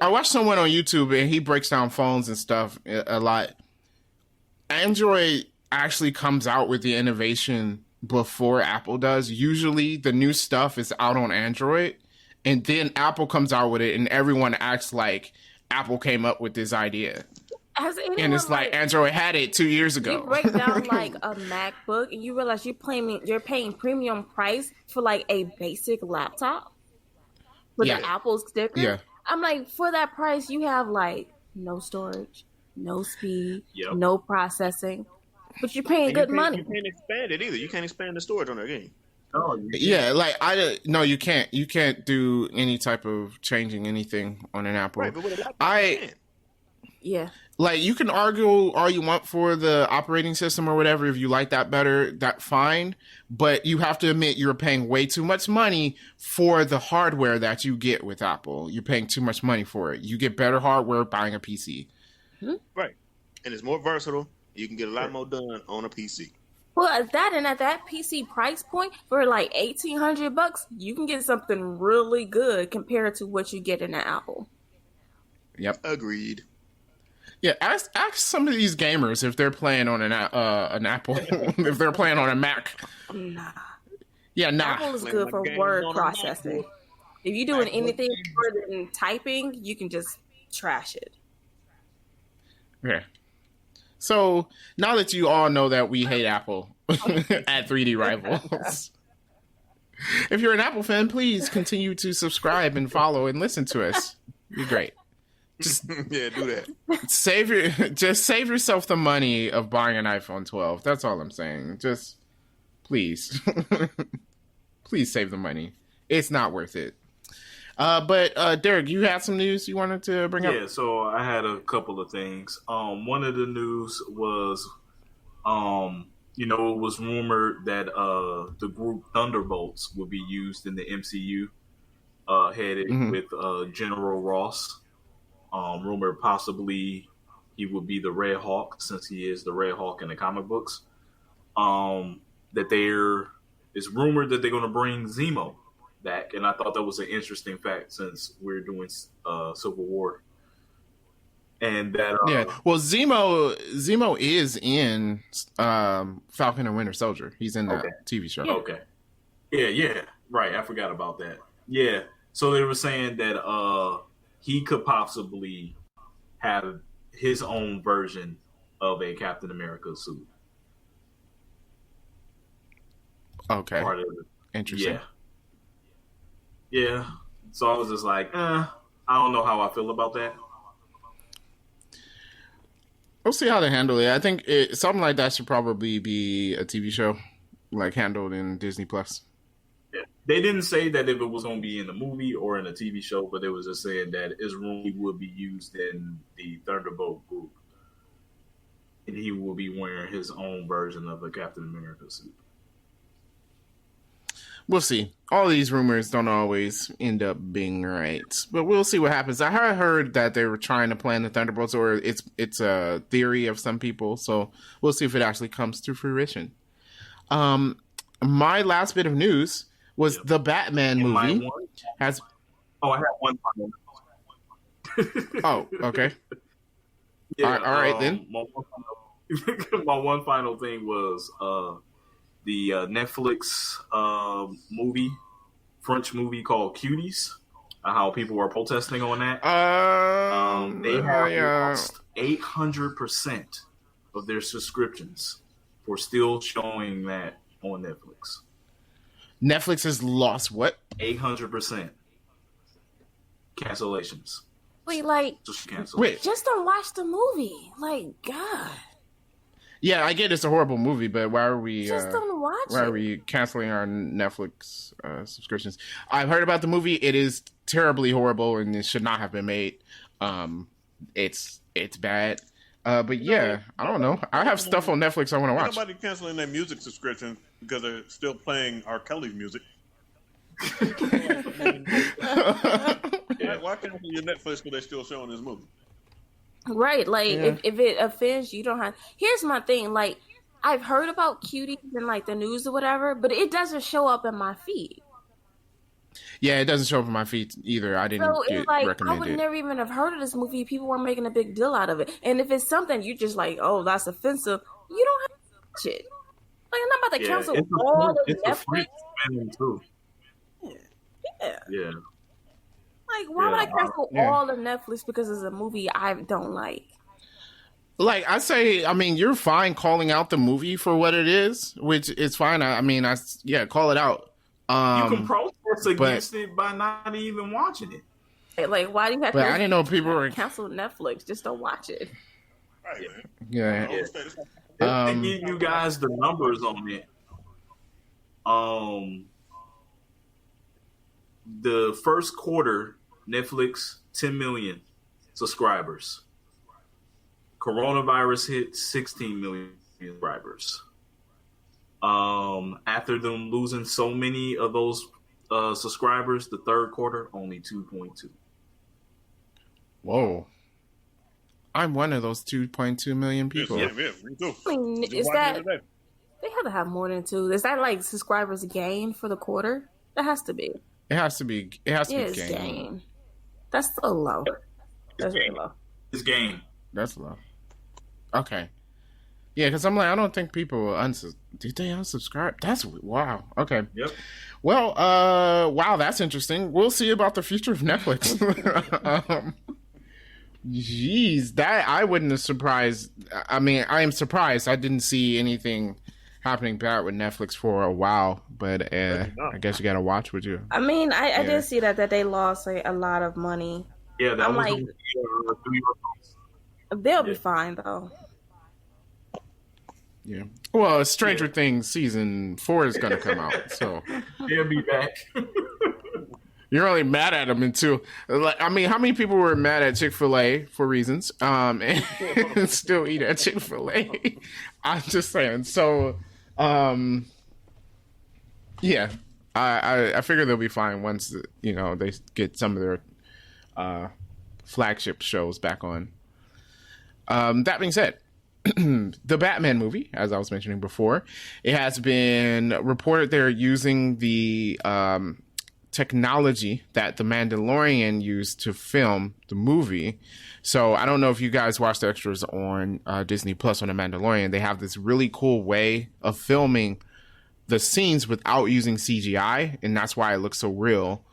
watched someone on YouTube, and he breaks down phones and stuff a lot. Android actually comes out with the innovation before Apple does. Usually the new stuff is out on Android, and then Apple comes out with it, and everyone acts like Apple came up with this idea. And it's like Android had it 2 years ago. You break down like a MacBook, and you realize you're paying premium price for like a basic laptop with the Apple sticker. Yeah. I'm like, for that price, you have like no storage, no speed, no processing, but you're paying good money. You can't expand it either. You can't expand the storage on that game. Oh, yeah, like you can't. You can't do any type of changing anything on an Apple. Right, but with a laptop, you can. Yeah. Like, you can argue all you want for the operating system or whatever. If you like that better, that's fine. But you have to admit you're paying way too much money for the hardware that you get with Apple. You're paying too much money for it. You get better hardware buying a PC. Right. And it's more versatile. You can get a lot more done on a PC. Well, at that PC price point for like $1,800, you can get something really good compared to what you get in an Apple. Yep. Agreed. Yeah, ask some of these gamers if they're playing on an Apple, if they're playing on a Mac. Nah. Yeah, nah. Apple is good for word processing. If you're doing anything more than typing, you can just trash it. Okay. So now that you all know that we hate Apple at 3D Rivals, if you're an Apple fan, please continue to subscribe and follow and listen to us. It'd be great. Just do that. Save yourself the money of buying an iPhone 12. That's all I'm saying. Just please, please save the money. It's not worth it. But Derek, you had some news you wanted to bring up? Yeah, so I had a couple of things. One of the news was, it was rumored that the group Thunderbolts will be used in the MCU, headed with General Ross. Rumored possibly he would be the Red Hawk, since he is the Red Hawk in the comic books. That it's rumored that they're going to bring Zemo back, and I thought that was an interesting fact since we're doing Civil War. And that well, Zemo is in Falcon and Winter Soldier. He's in the TV show. Okay. Yeah, right. I forgot about that. Yeah. So they were saying that he could possibly have his own version of a Captain America suit. Okay. Interesting. Yeah. So I was just like, I don't know how I feel about that. We'll see how they handle it. I think something like that should probably be a TV show, like handled in Disney Plus. Yeah. They didn't say that if it was going to be in a movie or in a TV show, but they was just saying that his room would be used in the Thunderbolt group, and he will be wearing his own version of a Captain America suit. We'll see. All these rumors don't always end up being right, but we'll see what happens. I heard that they were trying to plan the Thunderbolts, or it's a theory of some people, so we'll see if it actually comes to fruition. My last bit of news was the Batman movie has. Oh, I have one final. Oh, okay. Yeah, all right then. My one final thing was the Netflix French movie called Cuties. How people were protesting on that. They have lost 800% of their subscriptions for still showing that on Netflix. Netflix has lost what? 800% cancellations. Wait, like, just don't watch the movie. Like, God. Yeah, I get it's a horrible movie, but why are we just don't watch why are we canceling our Netflix subscriptions? I've heard about the movie. It is terribly horrible, and it should not have been made. It's bad. But yeah, I don't know. I have stuff on Netflix I want to watch. Nobody canceling their music subscription. because they're still playing R. Kelly's music. Why cancel your Netflix because they're still showing this movie? Right, like if it offends you, don't have. Here's my thing, like I've heard about cuties in like the news or whatever, but it doesn't show up in my feed. Yeah, it doesn't show up in my feed either. I didn't get recommended. I would never even have heard of this movie. People were making a big deal out of it, and if it's something you just like, oh, that's offensive, you don't have to watch it. Like I'm not about to cancel all of Netflix. Too. Yeah. Like, why would I cancel all of Netflix because it's a movie I don't like? Like, I say, I mean, you're fine calling out the movie for what it is, which is fine. I mean, call it out. You can protest against it by not even watching it. Like, why do you have to? I didn't know people were cancel Netflix. Just don't watch it. Right, man. Yeah. To give you guys the numbers on it. The first quarter, Netflix 10 million subscribers. Coronavirus hit 16 million subscribers. After them losing so many of those subscribers, the third quarter only 2.2. Whoa. I'm one of those 2.2 million people. Yeah, me too. I mean, is that they have to have more than 2? Is that like subscribers gained for the quarter? That has to be. It has to be. It has to be gain. That's so low. That's really low. It's gain. That's low. Okay. Yeah, because I'm like, I don't think people will did they unsubscribe? That's wow. Okay. Yep. Well, wow, that's interesting. We'll see about the future of Netflix. Jeez, that I wouldn't have surprised. I mean, I am surprised. I didn't see anything happening bad with Netflix for a while, but I guess you gotta watch what you. I mean, I did see that they lost like, a lot of money. Yeah, that I'm was like, they'll be fine though. Yeah. Well, Stranger Things season 4 is gonna come out, so they'll be back. You're only mad at them until, I mean, how many people were mad at Chick-fil-A for reasons, and still eat at Chick-fil-A? I'm just saying. So, yeah, I figure they'll be fine once they get some of their flagship shows back on. That being said, the Batman movie, as I was mentioning before, it has been reported they're using the technology that the Mandalorian used to film the movie. So I don't know if you guys watched the extras on Disney Plus on the Mandalorian. They have this really cool way of filming the scenes without using CGI, and that's why it looks so real.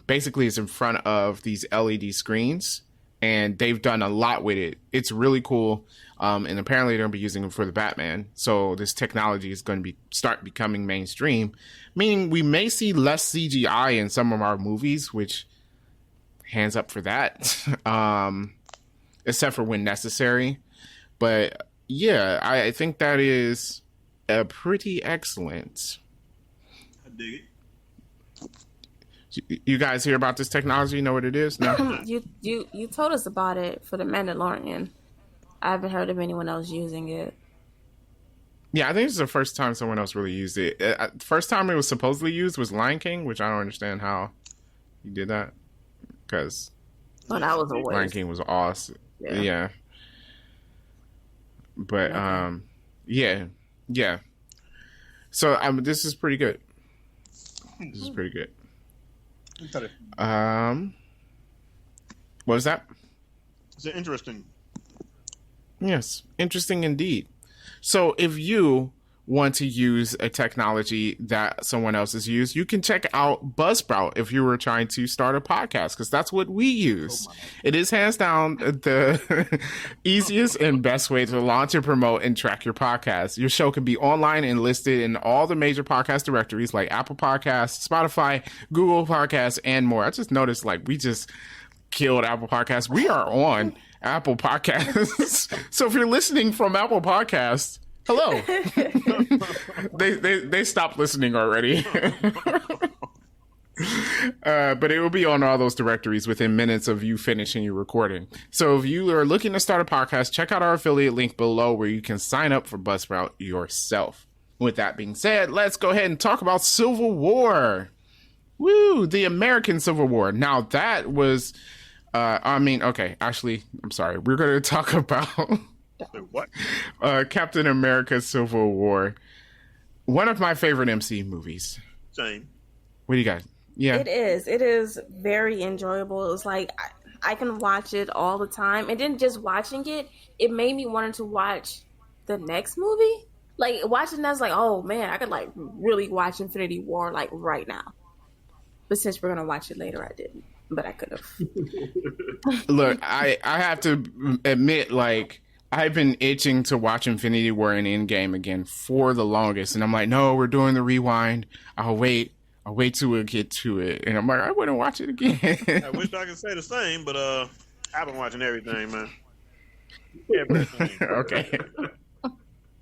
Basically, it's in front of these LED screens, and they've done a lot with it. It's really cool, and apparently they're going to be using it for the Batman. So this technology is going to start becoming mainstream, meaning we may see less CGI in some of our movies, which hands up for that, except for when necessary. But yeah, I think that is pretty excellent. I dig it. You guys hear about this technology? You know what it is? No. You told us about it for the Mandalorian. I haven't heard of anyone else using it. Yeah, I think this is the first time someone else really used it. First time it was supposedly used was Lion King, which I don't understand how he did that. Because that was a waste. Lion King was awesome. Yeah. But yeah. So this is pretty good. This is pretty good. What was that? Is it interesting? Yes, interesting indeed. So if you want to use a technology that someone else has used, you can check out Buzsprout if you were trying to start a podcast, because that's what we use. It is hands down the easiest and best way to launch and promote and track your podcast. Your show can be online and listed in all the major podcast directories like Apple Podcasts, Spotify, Google Podcasts, and more. I just noticed we just killed Apple Podcasts. We are on Apple Podcasts. So if you're listening from Apple Podcasts, hello. They stopped listening already. But it will be on all those directories within minutes of you finishing your recording. So if you are looking to start a podcast, check out our affiliate link below where you can sign up for Buzsprout yourself. With that being said, let's go ahead and talk about Civil War. Woo, the American Civil War. Now that was, actually, I'm sorry. We're going to talk about What? Captain America Civil War. One of my favorite MCU movies. Same. What do you guys? Yeah. It is. It is very enjoyable. It's like I can watch it all the time. And then just watching it, it made me want to watch the next movie. Like watching that, I was like, oh man, I could like really watch Infinity War like right now. But since we're gonna watch it later, I didn't. But I could have. Look, I have to admit, like, I've been itching to watch Infinity War and Endgame again for the longest, and I'm like, no, we're doing the rewind. I'll wait till we get to it, and I'm like, I wouldn't watch it again. I wish I could say the same, but I've been watching everything, man. Everything. Okay.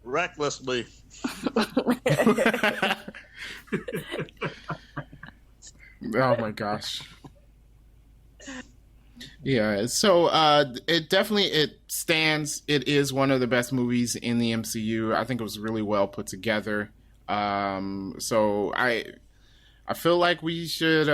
Recklessly. Oh my gosh. Yeah, so it stands. It is one of the best movies in the MCU. I think it was really well put together. So I feel like we should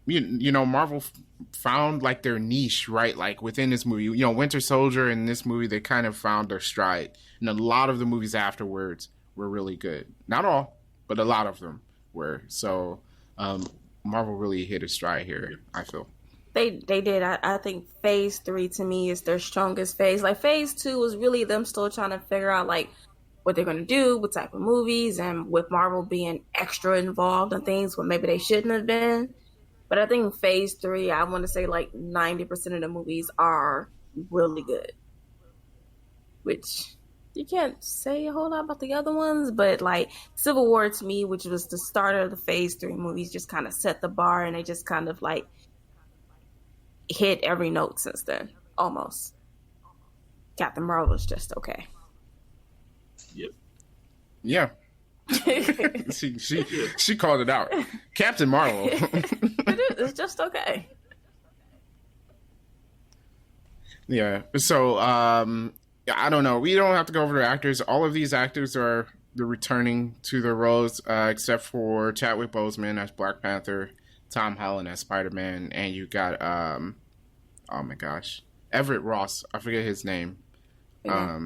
Marvel found like their niche, right? Like within this movie, Winter Soldier and this movie, they kind of found their stride. And a lot of the movies afterwards were really good. Not all, but a lot of them were. So Marvel really hit a stride here, I feel. They did. I think phase 3 to me is their strongest phase. Like phase 2 was really them still trying to figure out like what they're going to do, what type of movies, and with Marvel being extra involved in things when maybe they shouldn't have been. But I think phase 3, I want to say like 90% of the movies are really good. Which you can't say a whole lot about the other ones, but like Civil War to me, which was the start of the phase 3 movies, just kind of set the bar, and they just kind of like hit every note since then, almost. Captain Marvel is just okay. Yep. Yeah. she called it out. Captain Marvel. It's just okay. Yeah. So I don't know. We don't have to go over the actors. All of these actors are returning to their roles, except for Chadwick Boseman as Black Panther, Tom Holland as Spider-Man, and you got oh my gosh, Everett Ross. I forget his name. Yeah.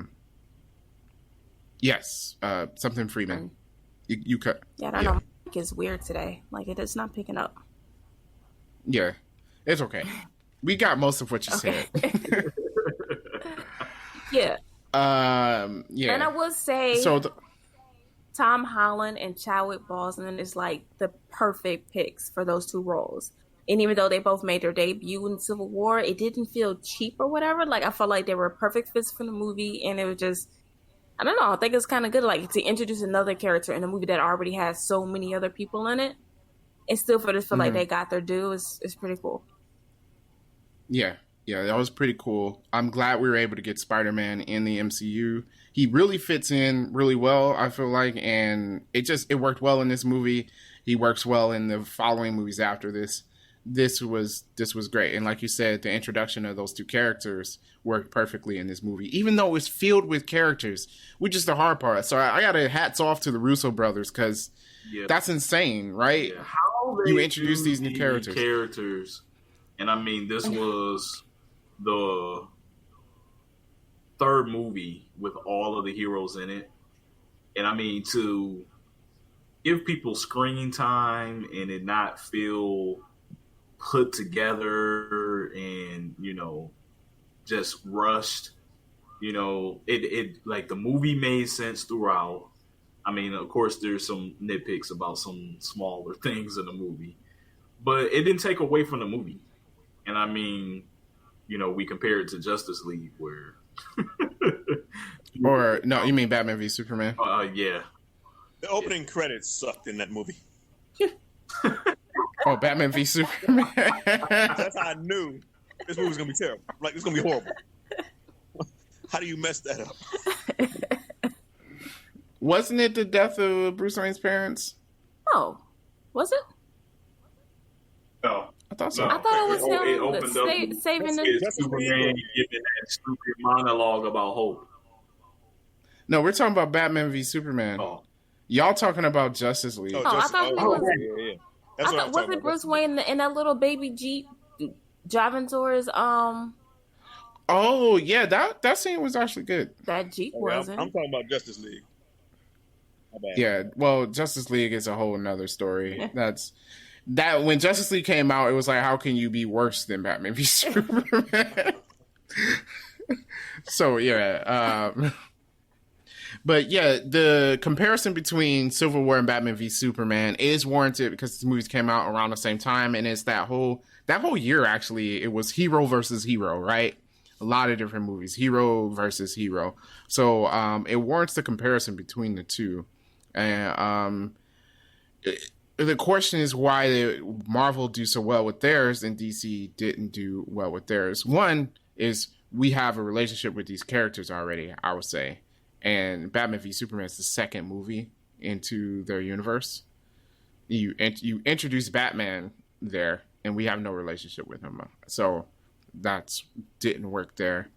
Yes, something Freeman. You cut. Yeah, I don't know. It's weird today. Like it is not picking up. Yeah, it's okay. We got most of what you said. Yeah. Yeah. And I will say, so Tom Holland and Chadwick Boseman is like the perfect picks for those two roles. And even though they both made their debut in Civil War, it didn't feel cheap or whatever. Like I felt like they were perfect fits for the movie, and it was just, I don't know. I think it's kind of good, like to introduce another character in a movie that already has so many other people in it, and still for this feel like they got their due. It's pretty cool. Yeah, that was pretty cool. I'm glad we were able to get Spider-Man in the MCU. He really fits in really well, I feel like, and it worked well in this movie. He works well in the following movies after this. This was great, and like you said, the introduction of those two characters worked perfectly in this movie, even though it's filled with characters, which is the hard part. So I got to hats off to the Russo brothers, because that's insane, right? Yeah. How you introduce these new characters, and I mean, this was the third movie with all of the heroes in it, and I mean, to give people screen time and it not feel put together and just rushed, it like the movie made sense throughout. I mean, of course there's some nitpicks about some smaller things in the movie, but it didn't take away from the movie. And I mean, we compare it to Justice League, where or no, you mean Batman v Superman? Yeah, the opening credits sucked in that movie. Oh, Batman v Superman. That's how I knew this movie was gonna be terrible. Like, it's gonna be horrible. How do you mess that up? Wasn't it the death of Bruce Wayne's parents? Oh, was it? No, I thought so. I thought it was him it opened up saving the Superman giving that stupid monologue about hope. No, we're talking about Batman v Superman. Oh, Y'all talking about Justice League. I thought he was. Yeah. That's what I'm talking Wasn't about. Bruce Wayne in that little baby Jeep driving towards Oh yeah, that scene was actually good. that Jeep I'm wasn't. talking about Justice League. My bad. Yeah, well, Justice League is a whole nother story. That when Justice League came out, it was like, how can you be worse than Batman v Superman? So yeah, but yeah, the comparison between Civil War and Batman v Superman is warranted because the movies came out around the same time, and it's that whole year actually. It was hero versus hero, right? A lot of different movies, hero versus hero. So it warrants the comparison between the two. And the question is why Marvel do so well with theirs and DC didn't do well with theirs. One is we have a relationship with these characters already, I would say. And Batman v Superman is the second movie into their universe. You introduce Batman there, and we have no relationship with him. So that didn't work there.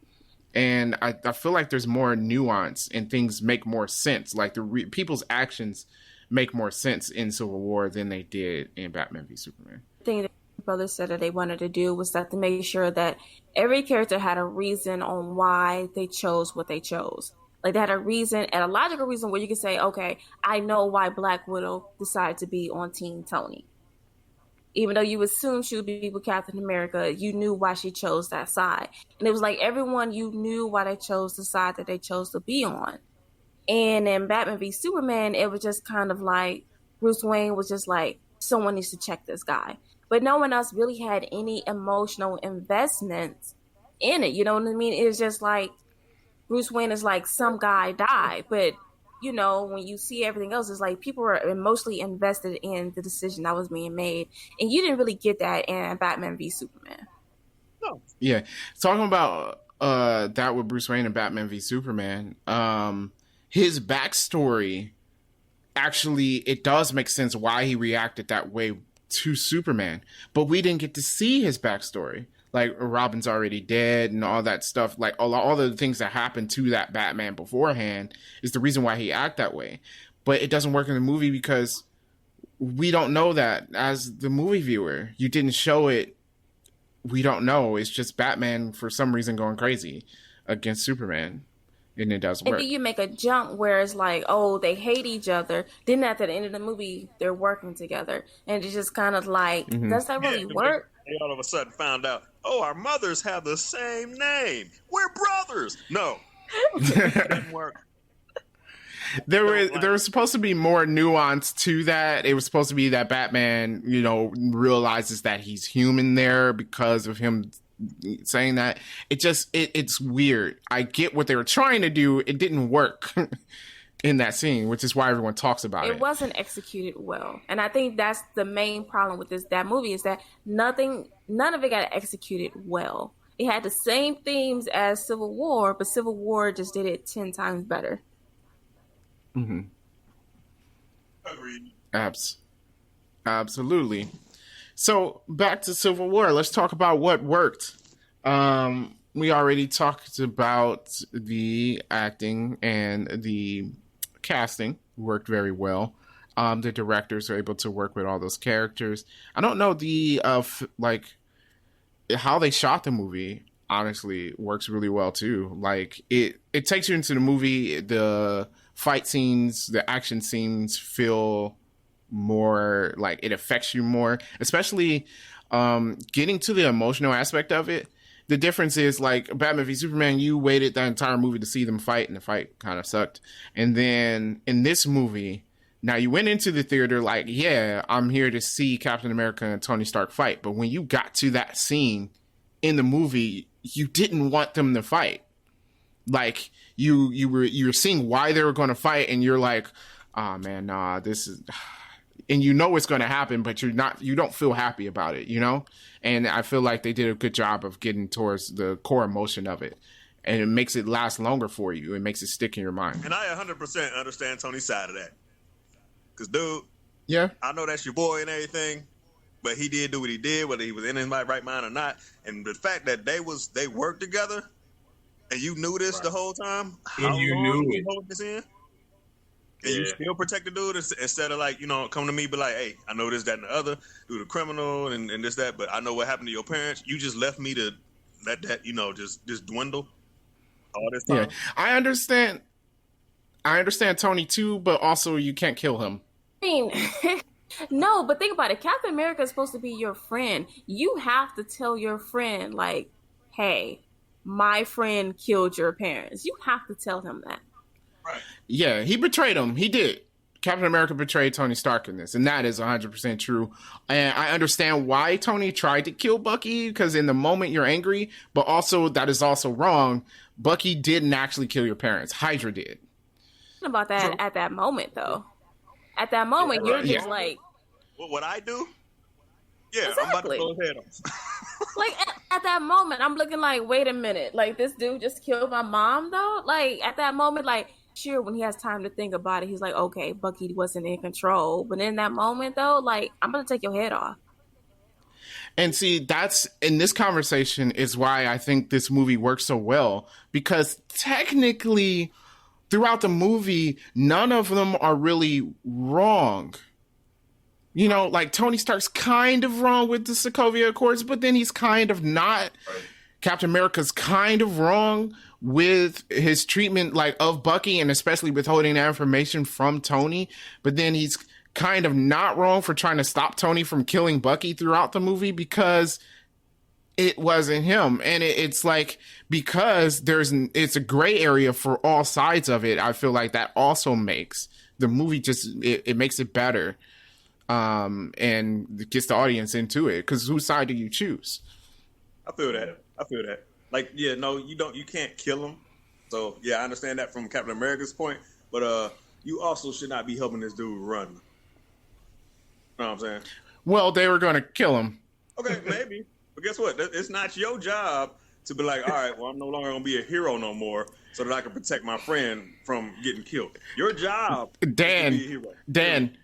And I feel like there's more nuance and things make more sense. Like people's actions make more sense in Civil War than they did in Batman v Superman. The thing that brothers said that they wanted to do was that to make sure that every character had a reason on why they chose what they chose. Like they had a reason and a logical reason where you can say, okay, I know why Black Widow decided to be on Team Tony. Even though you assumed she would be with Captain America, you knew why she chose that side. And it was like everyone, you knew why they chose the side that they chose to be on. And in Batman v Superman, it was just kind of like Bruce Wayne was just like, someone needs to check this guy. But no one else really had any emotional investments in it. You know what I mean? It was just like Bruce Wayne is like some guy died. But, you know, when you see everything else, it's like people were emotionally invested in the decision that was being made. And you didn't really get that in Batman v Superman. No. Yeah. Talking about that with Bruce Wayne and Batman v Superman, his backstory, actually, it does make sense why he reacted that way to Superman. But we didn't get to see his backstory. Like, Robin's already dead and all that stuff. Like, all the things that happened to that Batman beforehand is the reason why he acted that way. But it doesn't work in the movie because we don't know that as the movie viewer. You didn't show it. We don't know. It's just Batman, for some reason, going crazy against Superman. And it doesn't work. And then you make a jump where it's like, oh, they hate each other. Then at the end of the movie, they're working together. And it's just kind of like, does that really work? They all of a sudden found out, oh, our mothers have the same name. We're brothers. No. It didn't work. There was supposed to be more nuance to that. It was supposed to be that Batman, you know, realizes that he's human there because of him saying that. It's weird. I get what they were trying to do. It didn't work in that scene, which is why everyone talks about it. It wasn't executed well. And I think that's the main problem with that movie is that none of it got executed well. It had the same themes as Civil War, but Civil War just did it 10 times better. Mm-hmm. Agreed. Absolutely. So back to Civil War. Let's talk about what worked. We already talked about the acting and the casting worked very well. The directors are able to work with all those characters. I don't know how they shot the movie. Honestly, works really well too. Like it takes you into the movie. The fight scenes, the action scenes feel more like it affects you more, especially getting to the emotional aspect of it. The difference is like Batman v Superman, you waited that entire movie to see them fight, and the fight kind of sucked. And then in this movie, now you went into the theater like, yeah, I'm here to see Captain America and Tony Stark fight. But when you got to that scene in the movie, you didn't want them to fight. Like you were seeing why they were going to fight, and you're like, oh man, nah, this is. And you know it's going to happen, but you don't feel happy about it, you know? And I feel like they did a good job of getting towards the core emotion of it. And it makes it last longer for you. It makes it stick in your mind. And I 100% understand Tony's side of that. Because, dude, yeah, I know that's your boy and everything, but he did do what he did, whether he was in his right mind or not. And the fact that they worked together, And you knew this the whole time? And you knew it. Hold this in? And you still protect the dude instead of like, come to me, be like, hey, I know this, that, and the other, do the criminal and this, that, but I know what happened to your parents. You just left me to let that, just dwindle all this time. Yeah, I understand Tony too, but also you can't kill him. I mean, no, but think about it. Captain America is supposed to be your friend. You have to tell your friend, like, hey, my friend killed your parents. You have to tell him that. Right. Yeah, he betrayed him. He did. Captain America betrayed Tony Stark in this, and that is 100% true. And I understand why Tony tried to kill Bucky, because in the moment you're angry, but also that is also wrong. Bucky didn't actually kill your parents. Hydra did. About that at that moment, though. At that moment, you're just like... What I do? Yeah, exactly. I'm about to blow his head off. Like, at that moment, I'm looking like, wait a minute. Like, this dude just killed my mom, though? Like, at that moment, like... Sure, when he has time to think about it, he's like, okay, Bucky wasn't in control. But in that moment, though, like, I'm going to take your head off. And see, that's in this conversation is why I think this movie works so well. Because technically, throughout the movie, none of them are really wrong. Like Tony Stark's kind of wrong with the Sokovia Accords, but then he's kind of not. Right. Captain America's kind of wrong with his treatment of Bucky, and especially withholding that information from Tony. But then he's kind of not wrong for trying to stop Tony from killing Bucky throughout the movie because it wasn't him. And it's like, because it's a gray area for all sides of it. I feel like that also makes the movie it makes it better. And gets the audience into it. Because whose side do you choose? I feel that. Like, yeah, no, you can't kill him. So, yeah, I understand that from Captain America's point. But you also should not be helping this dude run. You know what I'm saying? Well, they were going to kill him. Okay, maybe. But guess what? It's not your job to be like, all right, well, I'm no longer going to be a hero no more so that I can protect my friend from getting killed. Your job is to be a hero. Dan,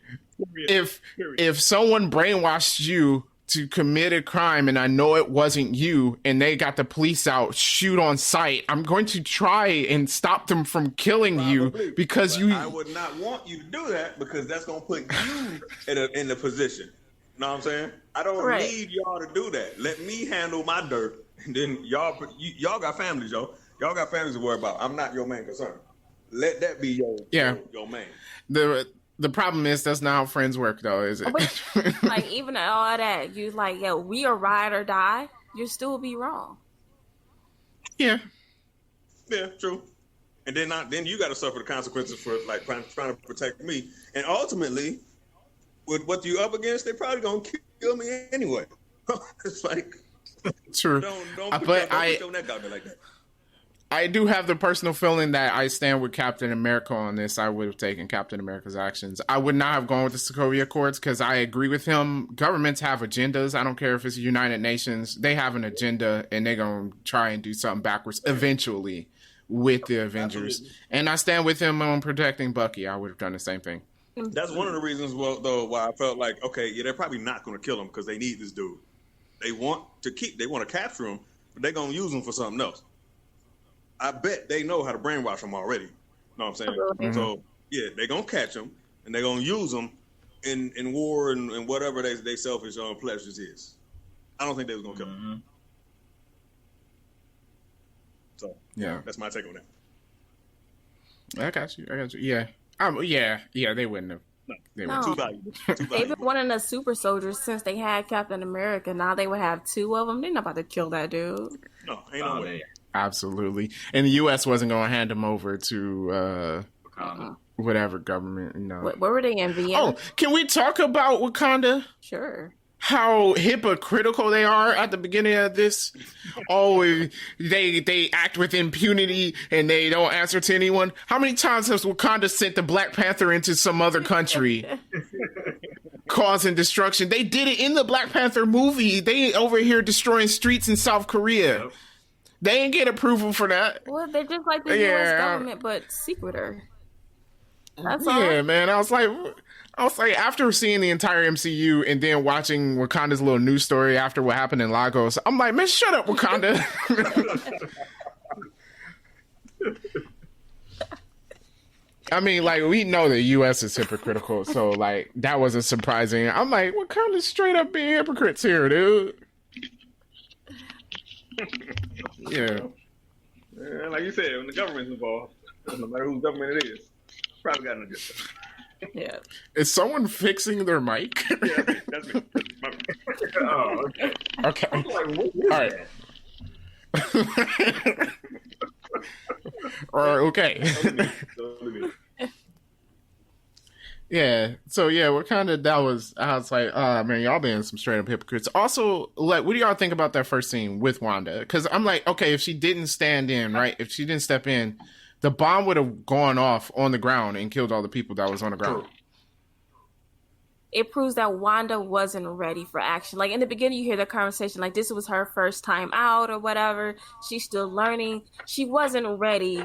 if someone brainwashed you to commit a crime and I know it wasn't you and they got the police out, shoot on sight, I'm going to try and stop them from killing you because I would not want you to do that because that's going to put you in the position. You know what I'm saying? I don't need y'all to do that. Let me handle my dirt, and then y'all got families, yo. Y'all got families to worry about. I'm not your main concern. Let that be your main. The problem is that's not how friends work, though, is it? Like, even all that, you like, yo, we are ride or die. You still be wrong. Yeah. Yeah, true. And then you got to suffer the consequences for like trying to protect me. And ultimately, with what you up against, they probably gonna kill me anyway. It's like, true. Don't put your neck out there like that. I do have the personal feeling that I stand with Captain America on this. I would have taken Captain America's actions. I would not have gone with the Sokovia Accords because I agree with him. Governments have agendas. I don't care if it's the United Nations. They have an agenda, and they're going to try and do something backwards eventually with the Avengers. Absolutely. And I stand with him on protecting Bucky. I would have done the same thing. That's one of the reasons, why I felt like, okay, yeah, they're probably not going to kill him because they need this dude. They want to capture him, but they're going to use him for something else. I bet they know how to brainwash him already. You know what I'm saying? Mm-hmm. So, yeah, they're going to catch him, and they're going to use him in war and whatever they selfish pleasures is. I don't think they was going to kill him. So, yeah, that's my take on that. I got you. Yeah. Yeah, they wouldn't have. No, they were too valuable. They've been wanting a super soldier since they had Captain America. Now they would have two of them. They're not about to kill that dude. No, ain't no way. Absolutely. And the U.S. wasn't going to hand him over to whatever government. No. Where were they in Vienna? Oh, can we talk about Wakanda? Sure. How hypocritical they are at the beginning of this. Oh, they act with impunity and they don't answer to anyone. How many times has Wakanda sent the Black Panther into some other country? Causing destruction. They did it in the Black Panther movie. They over here destroying streets in South Korea. Yep. They didn't get approval for that. Well, they're just like the U.S. government, but secreter. That's all. Yeah, man. I was like, after seeing the entire MCU and then watching Wakanda's little news story after what happened in Lagos, I'm like, man, shut up, Wakanda. I mean, like, we know the U.S. is hypocritical, so, like, that wasn't surprising. I'm like, what kind of straight up being hypocrites here, dude? Yeah. Like you said, when the government's involved, no matter whose government it is, probably got no good stuff. Yeah. Is someone fixing their mic? Yeah, that's me. Oh, okay. Okay. I'm like, what is All right. Or okay. Yeah. So yeah, what kind of that was? I was like, oh man, y'all being some straight up hypocrites. Also, like, what do y'all think about that first scene with Wanda? Because I'm like, okay, if she didn't stand in, right? If she didn't step in, the bomb would have gone off on the ground and killed all the people that was on the ground. It proves that Wanda wasn't ready for action. Like in the beginning, you hear the conversation, like this was her first time out or whatever. She's still learning. She wasn't ready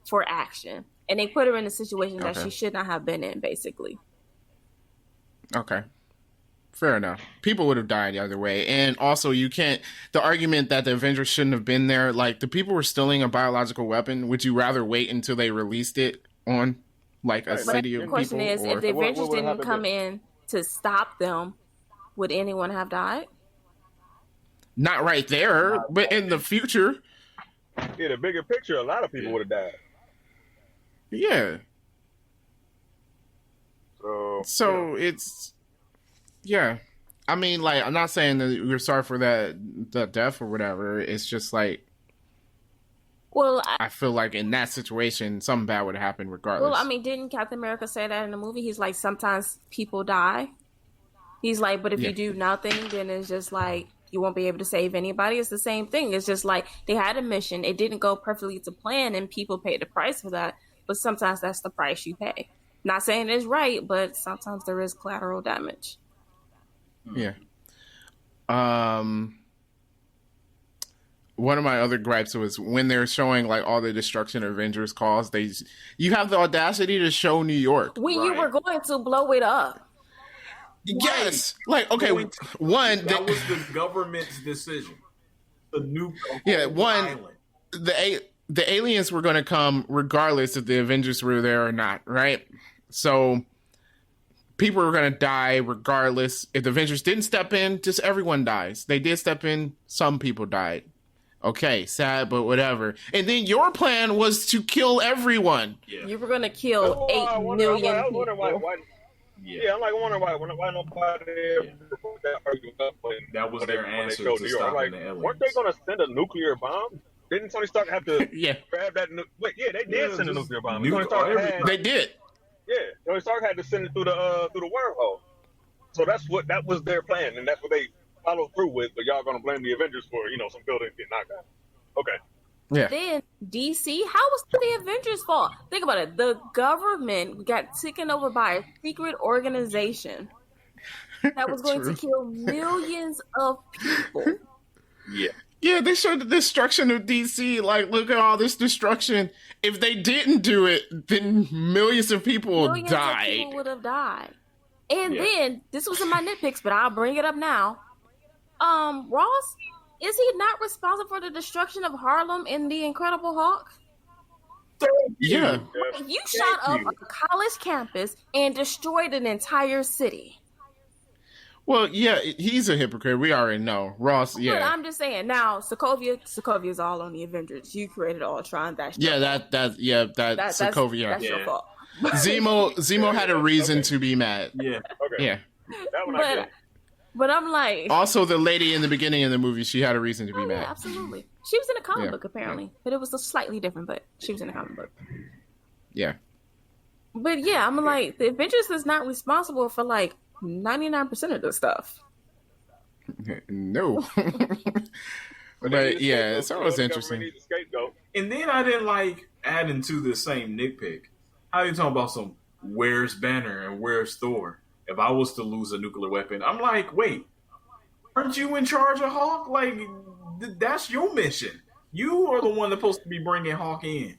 for action. And they put her in a situation that she should not have been in, basically. Okay. Fair enough. People would have died the other way. And also, you can't... The argument that the Avengers shouldn't have been there, like, the people were stealing a biological weapon. Would you rather wait until they released it on, like, a city of people? The question is, if the Avengers didn't come in to stop them, would anyone have died? Not right there, but in the future. Yeah, the bigger picture, a lot of people would have died. Yeah. So it's... Yeah. I mean, like, I'm not saying that we're sorry for that death or whatever. It's just like... Well, I feel like in that situation, something bad would happen regardless. Well, I mean, didn't Captain America say that in the movie? He's like, sometimes people die. He's like, but if you do nothing, then it's just like, you won't be able to save anybody. It's the same thing. It's just like, they had a mission. It didn't go perfectly to plan, and people paid the price for that. But sometimes that's the price you pay. Not saying it's right, but sometimes there is collateral damage. Yeah. One of my other gripes was when they're showing like all the destruction Avengers caused. You have the audacity to show New York when you were going to blow it up. Yes, like okay, that was the government's decision. The nuke. The aliens were going to come regardless if the Avengers were there or not, right? So people were going to die regardless. If the Avengers didn't step in, just everyone dies. They did step in, some people died. Okay, sad, but whatever. And then your plan was to kill everyone. Yeah. You were going to kill 8 million people. Yeah, I'm like wondering why nobody put that argument up. That was their answer to stopping the aliens. Weren't they going to send a nuclear bomb? Didn't Tony Stark have to grab that? They did send a nuclear bomb. They did. Yeah, Tony Stark had to send it through the wormhole. So that was their plan, and that's what they followed through with. But y'all gonna blame the Avengers for some buildings getting knocked out? Okay. Yeah. Then DC, how was the Avengers' fault? Think about it. The government got taken over by a secret organization that was going to kill millions of people. Yeah. Yeah, they showed the destruction of DC. Like, look at all this destruction. If they didn't do it, then millions of people died. Millions of people would have died. And then, this was in my nitpicks, but I'll bring it up now. Ross, is he not responsible for the destruction of Harlem in The Incredible Hulk? Yeah. You shot up a college campus and destroyed an entire city. Well, yeah, he's a hypocrite. We already know. Ross, yeah. But I'm just saying, now, Sokovia's all on the Avengers. You created Ultron. That's your fault. That's Sokovia. That's your fault. Zemo had a reason to be mad. Yeah. Okay. Yeah. That one I get. But I'm like... Also, the lady in the beginning of the movie, she had a reason to be mad. Yeah, absolutely. She was in a comic book, apparently. But it was slightly different, but she was in a comic book. Yeah. But yeah, I'm like, the Avengers is not responsible for, 99% of the stuff. No. But yeah, so it was interesting. And then I didn't adding to the same nitpick. How you talking about some where's Banner and where's Thor? If I was to lose a nuclear weapon, I'm like, wait, aren't you in charge of Hawk? That's your mission. You are the one that's supposed to be bringing Hawk in.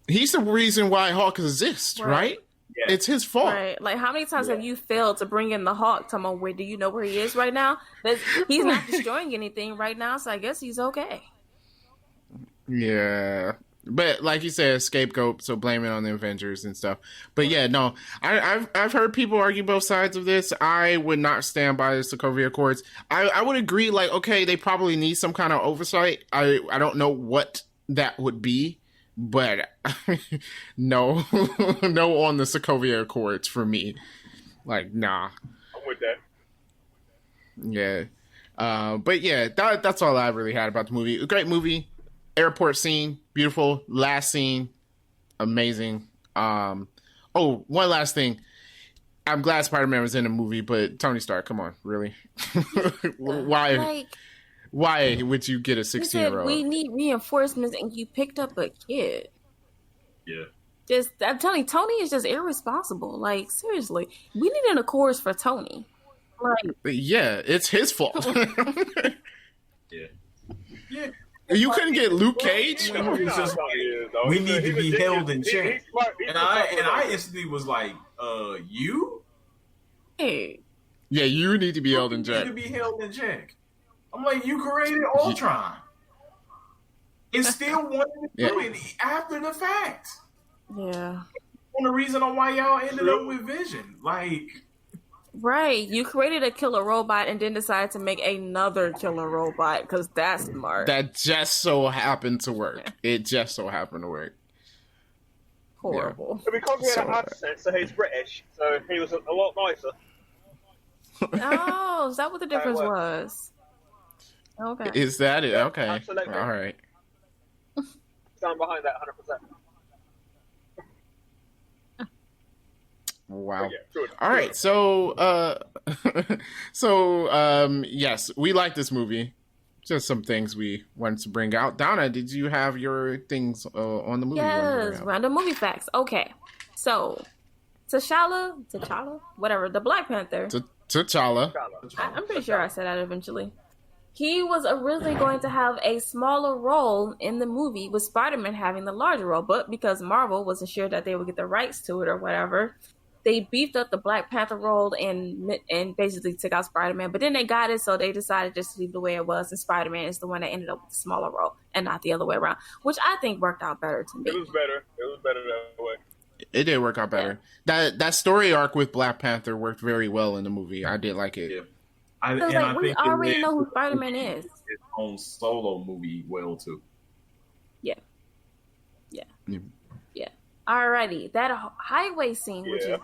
He's the reason why Hawk exists, right? Yeah. It's his fault. Right. Like, how many times have you failed to bring in the Hawk? Tell me, where do you know where he is right now? He's not destroying anything right now, so I guess he's okay. Yeah. But like you said, scapegoat, so blame it on the Avengers and stuff. But yeah, no, I've heard people argue both sides of this. I would not stand by the Sokovia Accords. I would agree, like, okay, they probably need some kind of oversight. I don't know what that would be, but no, no on the Sokovia Accords for me. Like, nah. I'm with that. Yeah. But yeah, that's all I really had about the movie. A great movie. Airport scene, beautiful. Last scene, amazing. One last thing. I'm glad Spider-Man was in the movie, but Tony Stark, come on, really? Why would you get a 16-year-old? We need reinforcements, and you picked up a kid. Yeah. I'm telling you, Tony is just irresponsible. Like, seriously, we need an Accords for Tony. Like, yeah, it's his fault. Yeah. You couldn't get Luke Cage. We need to be held in check. And I instantly was like, you? Hey. Yeah, you need to be held in check. You need to be held in check. I'm like, you created Ultron. And still wanted to do it after the fact. Yeah. On the reason on why y'all ended up with Vision. Like... Right, you created a killer robot and then decided to make another killer robot because that's smart. That just so happened to work. It just so happened to work. Horrible. Yeah. Because he had an accent, so he's British, so he was a lot nicer. Oh, is that what the difference was? Okay. Is that it? Okay. Absolutely. All right. Stand behind that 100%. Wow. Yeah, good. All right. So, yes, we like this movie. Just some things we wanted to bring out. Donna, did you have your things on the movie? Yes, random movie facts. Okay. So, T'Challa, whatever, the Black Panther. T'Challa. I'm pretty sure I said that eventually. He was originally going to have a smaller role in the movie, with Spider-Man having the larger role. But because Marvel wasn't sure that they would get the rights to it or whatever, they beefed up the Black Panther role and basically took out Spider-Man. But then they got it, so they decided just to leave it the way it was. And Spider-Man is the one that ended up with the smaller role and not the other way around, which I think worked out better to me. It was better that way. It did work out better. Yeah. That story arc with Black Panther worked very well in the movie. I did like it. Yeah. I we already know who Spider-Man is. His own solo movie well, too. Yeah. Alrighty. That highway scene, which is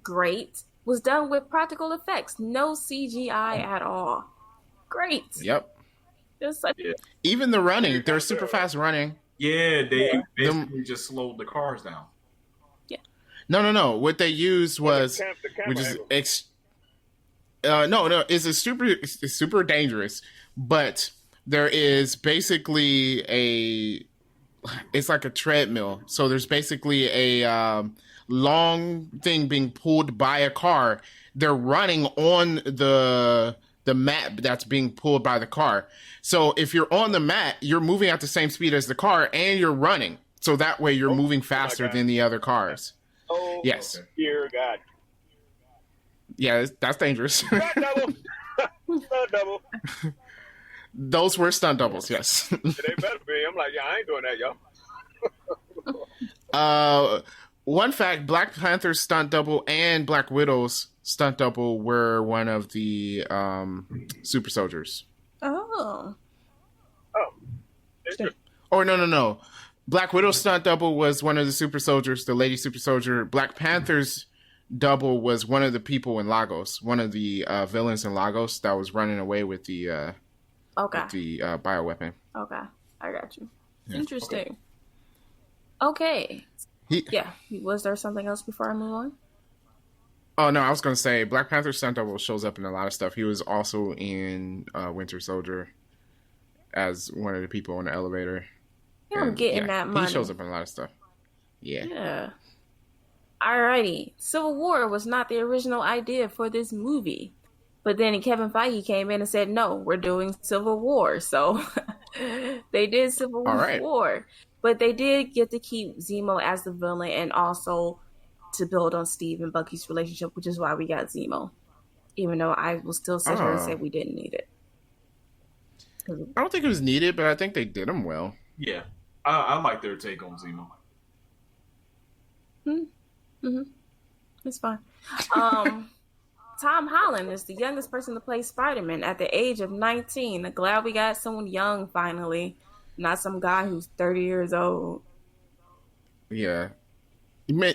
great, was done with practical effects. No CGI at all. Great. Yep. Just Even the running. They're super fast running. Yeah, they basically just slowed the cars down. Yeah. No. What they used was... it's super dangerous, but there is basically it's like a treadmill. So there's basically a long thing being pulled by a car. They're running on the mat that's being pulled by the car. So if you're on the mat, you're moving at the same speed as the car and you're running. So that way you're moving faster than the other cars. Oh, yes. Okay. Dear God. Yeah, that's dangerous. Stunt double. Stunt double. Those were stunt doubles, yes. They better be. I'm like, I ain't doing that, y'all. One fact, Black Panther's stunt double and Black Widow's stunt double were one of the super soldiers. Oh. Interesting. Or no. Black Widow's stunt double was one of the super soldiers, the lady super soldier. Black Panther's double was one of the people in Lagos, one of the villains in Lagos that was running away with the bioweapon. Okay, I got you. Yeah. Interesting. Okay. Was there something else before I move on? Oh no, I was gonna say Black Panther stunt double shows up in a lot of stuff. He was also in Winter Soldier as one of the people on the elevator. I'm getting that money. He shows up in a lot of stuff. Yeah. Alrighty. Civil War was not the original idea for this movie. But then Kevin Feige came in and said, no, we're doing Civil War. So they did Civil War. But they did get to keep Zemo as the villain and also to build on Steve and Bucky's relationship, which is why we got Zemo. Even though I will still sit here and say we didn't need it. I don't think it was needed, but I think they did him well. Yeah. I like their take on Zemo. Mm-hmm. It's fine. Tom Holland is the youngest person to play Spider-Man at the age of 19. I'm glad we got someone young finally, not some guy who's 30 years old. Yeah.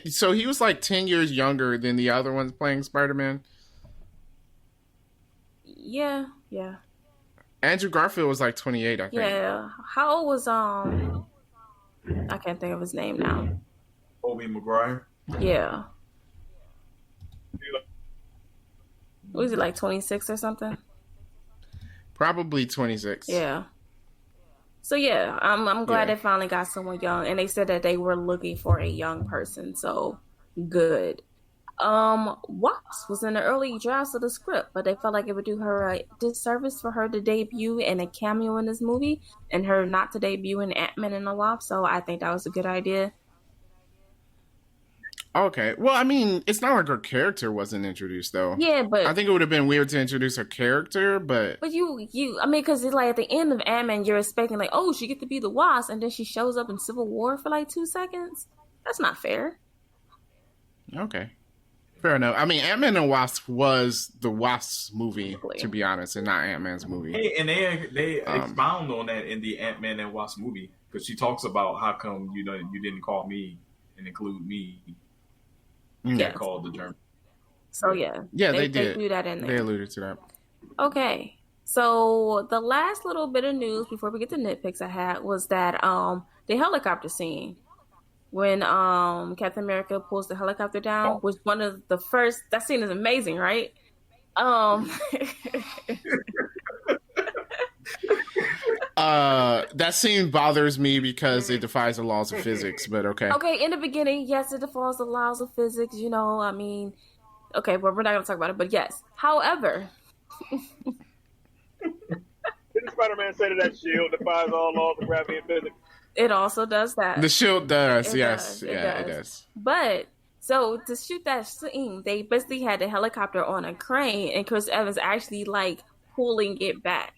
So he was like 10 years younger than the other ones playing Spider-Man? Yeah. Andrew Garfield was like 28, I think. Yeah. How old was, I can't think of his name now. Tobey Maguire? Yeah. Was he like 26 or something? Probably 26. Yeah. So yeah, I'm glad they finally got someone young, and they said that they were looking for a young person. So good. Watts was in the early drafts of the script, but they felt like it would do her a disservice for her to debut in a cameo in this movie, and her not to debut in Ant-Man and the Wasp. So I think that was a good idea. Okay. Well, I mean, it's not like her character wasn't introduced, though. Yeah, but I think it would have been weird to introduce her character, but you, I mean, because it's like at the end of Ant-Man, you're expecting like, oh, she get to be the Wasp, and then she shows up in Civil War for like 2 seconds. That's not fair. Okay. Fair enough. I mean, Ant-Man and Wasp was the Wasp's movie, to be honest, and not Ant-Man's movie. Hey, and they expound on that in the Ant-Man and Wasp movie, because she talks about how come you didn't call me and include me. Yeah, called the German. So yeah, they did. They threw that in there. They alluded to that. Okay, so the last little bit of news before we get to nitpicks I had was that the helicopter scene when Captain America pulls the helicopter down was one of the first. That scene is amazing, right? That scene bothers me because it defies the laws of physics, but okay. Okay, in the beginning, yes, it defies the laws of physics, I mean, okay, but we're not going to talk about it, but yes. However... Didn't Spider-Man say that shield defies all laws of gravity and physics? It also does that. The shield does, yes. It does. But, so, to shoot that scene, they basically had the helicopter on a crane, and Chris Evans actually, pulling it back.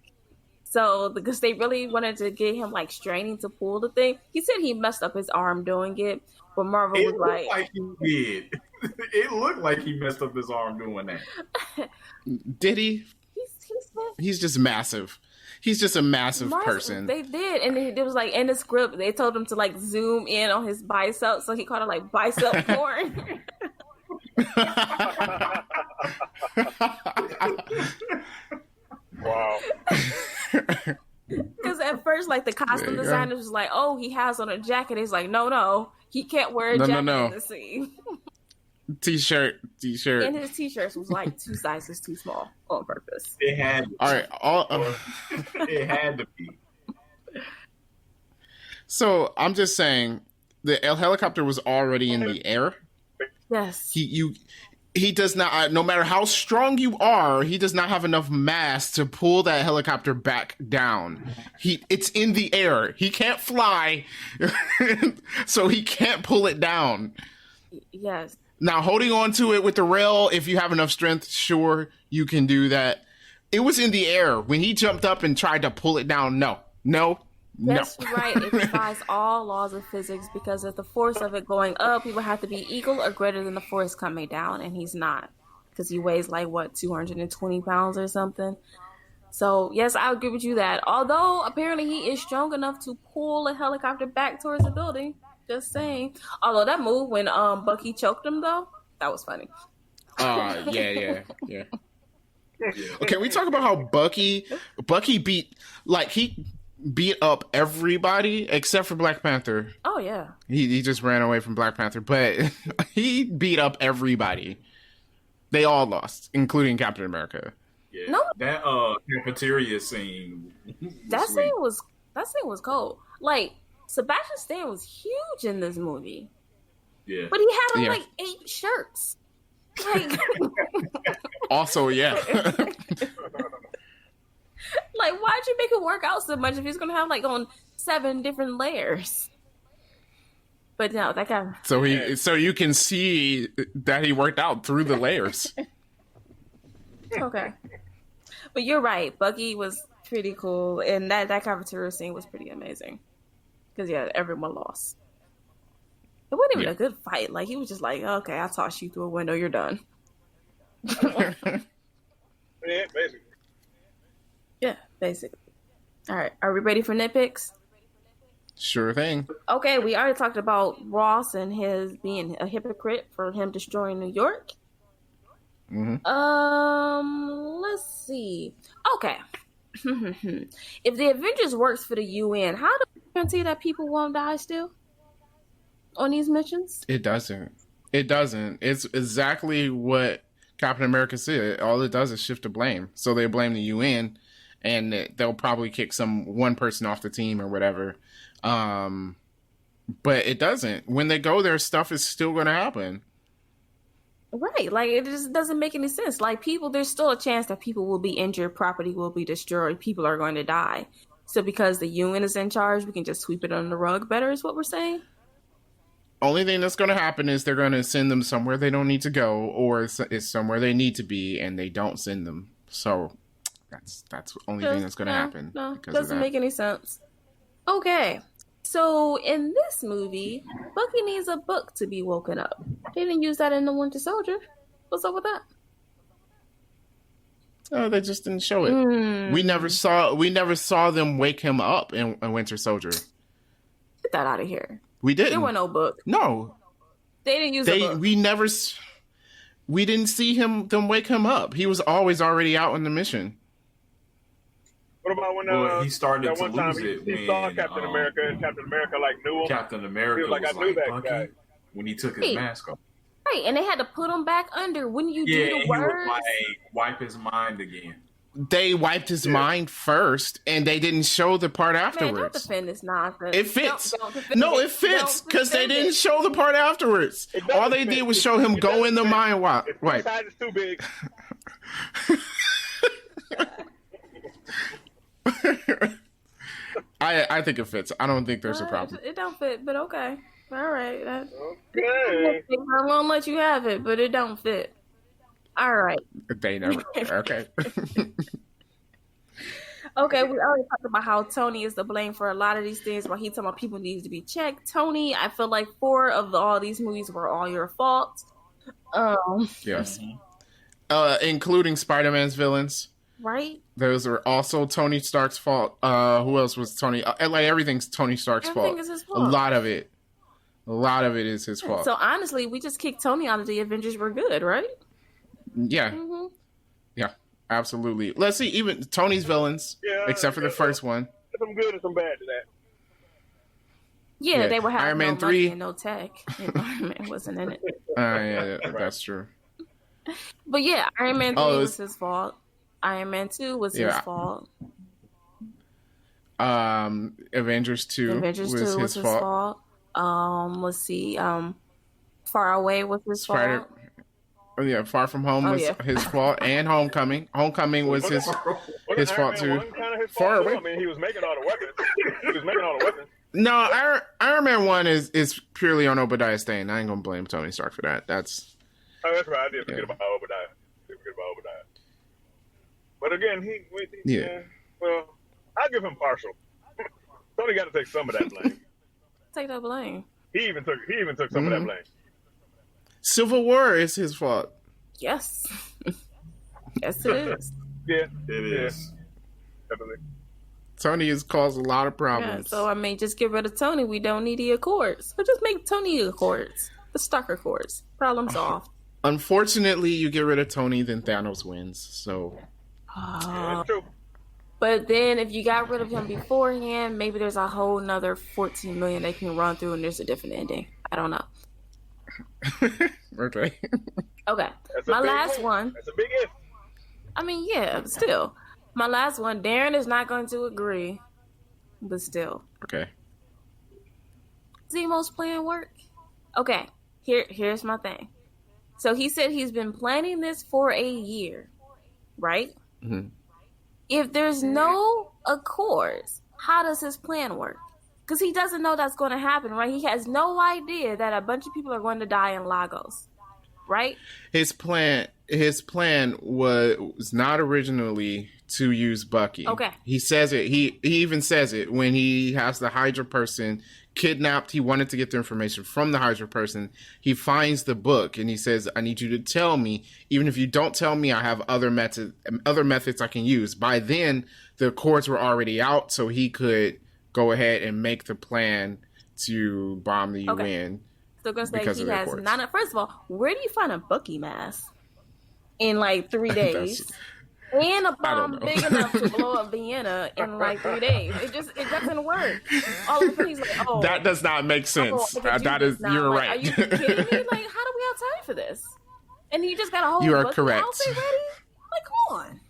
So, because they really wanted to get him, straining to pull the thing. He said he messed up his arm doing it, but Marvel was like... he did. It looked like he messed up his arm doing that. Did he? He's just massive. He's just a massive person. They did, and it was in the script, they told him to zoom in on his bicep, so he called it bicep porn. Wow. Because at first, the costume designers was like, "Oh, he has on a jacket." He's like, "No, he can't wear a jacket in the scene." T-shirt. And his t-shirts was 2 sizes too small on purpose. It had. All right. It had to be. So I'm just saying, the helicopter was already in the air. Yes. He does not, no matter how strong you are, he does not have enough mass to pull that helicopter back down. It's in the air. He can't fly, so he can't pull it down. Yes. Now, holding on to it with the rail, if you have enough strength, sure, you can do that. It was in the air. When he jumped up and tried to pull it down, no. Yes, you're right. It defies all laws of physics because of the force of it going up, he would have to be equal or greater than the force coming down, and he's not because he weighs 220 pounds or something. So, yes, I agree with you that. Although, apparently he is strong enough to pull a helicopter back towards the building. Just saying. Although that move when Bucky choked him, though, that was funny. Yeah. Okay, we talk about how Bucky beat, he beat up everybody except for Black Panther. Oh, yeah. He just ran away from Black Panther, but he beat up everybody. They all lost, including Captain America. Yeah. No. That cafeteria scene. That scene was cold. Sebastian Stan was huge in this movie. Yeah. But he had on 8 shirts. Also, yeah. Why'd you make it work out so much if he's gonna have on 7 different layers? But no, that guy. So you can see that he worked out through the layers. Okay, but you're right. Bucky was pretty cool, and that cafeteria scene was pretty amazing. Because, yeah, everyone lost. It wasn't even Yeah. a good fight. Like, he was just like, okay, I'll toss you through a window. You're done. Yeah, basically. Yeah, basically. All right. Are we ready for nitpicks? Sure thing. Okay, we already talked about Ross and his being a hypocrite for him destroying New York. Let's see. Okay. If the Avengers works for the UN, how do we guarantee that people won't die still on these missions? It doesn't. It doesn't. It's exactly what Captain America said. All it does is shift the blame. So they blame the UN, and they'll probably kick one person off the team or whatever. But it doesn't. When they go there, stuff is still going to happen. Right. Like, it just doesn't make any sense. Like, there's still a chance that people will be injured, property will be destroyed, people are going to die. So because the UN is in charge, we can just sweep it under the rug better, is what we're saying? Only thing that's going to happen is they're going to send them somewhere they don't need to go, or it's somewhere they need to be, and they don't send them. So that's the only thing that's going to happen. No, doesn't make any sense. Okay. So in this movie, Bucky needs a book to be woken up. They didn't use that in The Winter Soldier. What's up with that? Oh, they just didn't show it. We never saw them wake him up in Winter Soldier. Get that out of here. We didn't. There was no book. No. They didn't use the book. We didn't see them wake him up. He was already out on the mission. What about when he started that to one time lose it he saw when, Captain America and Captain America like knew him? Captain America He was like, I knew that Bucky, guy. when he took his mask off. Right, and they had to put him back under. When you do the he words, would like wipe his mind again. They wiped his mind first, and they didn't show the part afterwards. Man, don't defend this nonsense. It fits. Don't defend It fits because they didn't show the part afterwards. It All they doesn't did fit. was show him go in the mind wipe. If one side is too big, I think it fits. I don't think there's a problem. It don't fit, but okay. All right. okay. I won't let you have it, but it don't fit. All right. They never. Okay. Okay, we already talked about how Tony is to blame for a lot of these things. While he's talking about people need to be checked. Tony, I feel like 4 of all these movies were all your fault. Yes. Including Spider-Man's villains. Right? Those are also Tony Stark's fault. Who else was Tony? Like everything's Tony Stark's Everything fault. is his fault. A lot of it is his fault. So honestly, we just kicked Tony out of the Avengers. We're good, right? Yeah. Mm-hmm. Yeah. Absolutely. Let's see. Even Tony's villains, except for the first one. There's some good and some bad to that. Yeah, they were having Iron Man no 3. money and no tech. And Iron Man wasn't in it. Yeah, that's true. But yeah, Iron Man 3 was his fault. Iron Man 2 was his fault. Avengers 2 was his fault. Let's see. Far Away was his fault. Oh yeah, Far From Home was his fault, and Homecoming. Homecoming was his fault too. Far Away. I mean, he was making all the weapons. No, Iron Man 1 is purely on Obadiah Stane. I ain't gonna blame Tony Stark for that. That's right. I did forget about Obadiah. But again, well, I'll give him partial. Tony got to take some of that blame. Take that blame. He even took some of that blame. Civil War is his fault. Yes. Yes, it is. Yeah, it is. Definitely. Tony has caused a lot of problems. Yeah, so, I mean, just get rid of Tony. We don't need the Accords. Or just make Tony Accords. The Stark Accords. Problem solved. Unfortunately, you get rid of Tony, then Thanos wins. So. That's true. But then if you got rid of him beforehand, maybe there's a whole nother 14 million they can run through and there's a different ending. I don't know. Okay. Okay. My last one. That's a big if. I mean, yeah, but still. My last one. Darren is not going to agree, but still. Okay. Zemo's plan work? Okay. Here's my thing. So he said he's been planning this for a year, right? Mm-hmm. If there's no Accords, how does his plan work? Because he doesn't know that's going to happen, right? He has no idea that a bunch of people are going to die in Lagos. right? His plan was not originally to use Bucky. Okay. He says it. He even says it when he has the Hydra person kidnapped. He wanted to get the information from the Hydra person. He finds the book and he says, "I need you to tell me. Even if you don't tell me, I have other methods I can use." By then, the cords were already out, so he could go ahead and make the plan to bomb the UN. So gonna say he has none. First of all, where do you find a Bucky mask in like 3 days? And a bomb big enough to blow up Vienna in like 3 days. It doesn't work. All of a sudden he's like, oh, that does not make sense. That is, you're right. Are you kidding me? Like, how do we have time for this? And you just got a whole you are Bucky correct. outfit ready? Like, come on.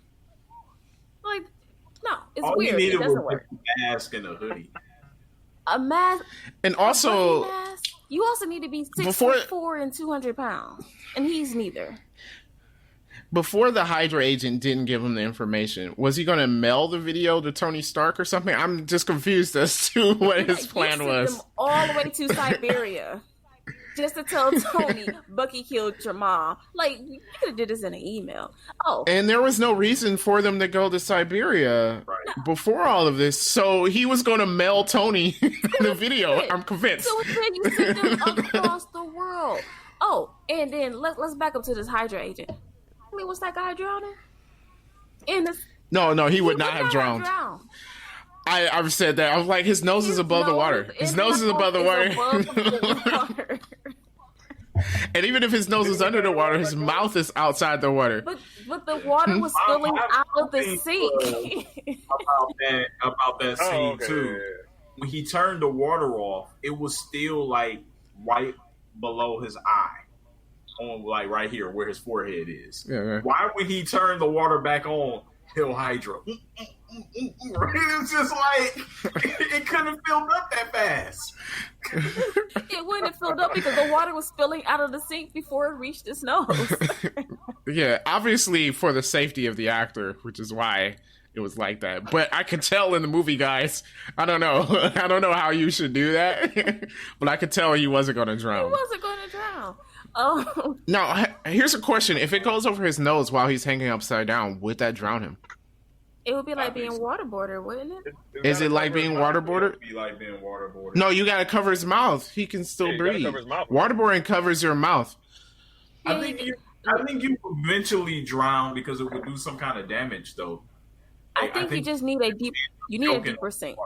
Like, no, it's all weird. It doesn't work. A mask and a hoodie. A mask, and also, a mask. You also need to be 6'4" and 200 pounds, and he's neither. Before the Hydra agent didn't give him the information, was he going to mail the video to Tony Stark or something? I'm just confused as to what his plan was. Him all the way to Siberia just to tell Tony Bucky killed your mom. Like, you could have did this in an email. Oh, and there was no reason for them to go to Siberia before all of this, so he was going to mail Tony the video. I'm convinced. So then you sent them across the world. Oh, and then let's back up to this Hydra agent. Was that guy drowning? No, he would not have drowned. I've said that. I was like, his nose is above the water. His nose is above the water. And even if his nose is under the water, his mouth is outside the water. But the water was spilling out of the sink. about that scene too. When he turned the water off, it was still like right below his eye. On like right here where his forehead is. Yeah. Why would he turn the water back on? Hill Hydra. It's just like it couldn't have filled up that fast. It wouldn't have filled up because the water was spilling out of the sink before it reached his nose. Yeah, obviously for the safety of the actor, which is why it was like that. But I could tell in the movie, guys. I don't know. I don't know how you should do that, but I could tell he wasn't going to drown. He wasn't going to drown. Oh. Now, here's a question. If it goes over his nose while he's hanging upside down, would that drown him? It would be like being waterboarded, wouldn't it? Is it like being waterboarded? It would be like being waterboarded. No, you got to cover his mouth. He can still breathe. Waterboarding covers your mouth. I think you eventually drown because it would do some kind of damage, though. I think you just need a deeper sink.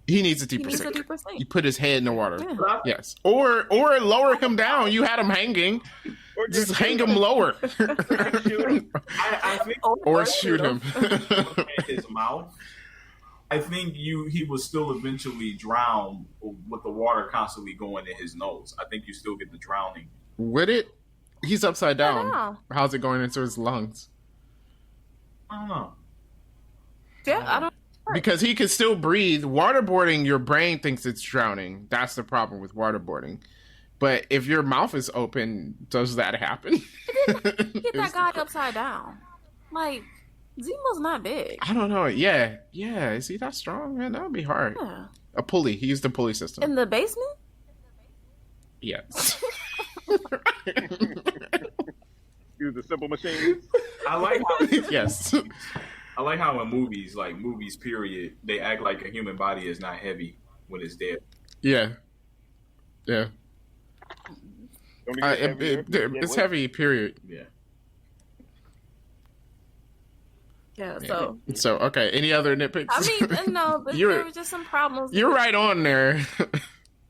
He needs a deeper sink. You put his head in the water. Yeah. Yes. Or lower him down. You had him hanging. Just hang him lower. I think, or shoot him. His mouth. I think he will still eventually drown with the water constantly going in his nose. I think you still get the drowning. Would it? He's upside down. How's it going into his lungs? I don't know. Yeah, I don't. Because he can still breathe. Waterboarding, your brain thinks it's drowning. That's the problem with waterboarding. But if your mouth is open, does that happen? Get that guy upside down. Like, Zemo's not big. I don't know. Yeah. Is he that strong? Man, that would be hard. Yeah. A pulley. He used a pulley system. In the basement? Yes. Use the simple machines. I like how yes. I like how in movies, period, they act like a human body is not heavy when it's dead. Yeah. It's heavy, period. Yeah. So okay. Any other nitpicks? I mean, no, but there were just some problems. You're right on there.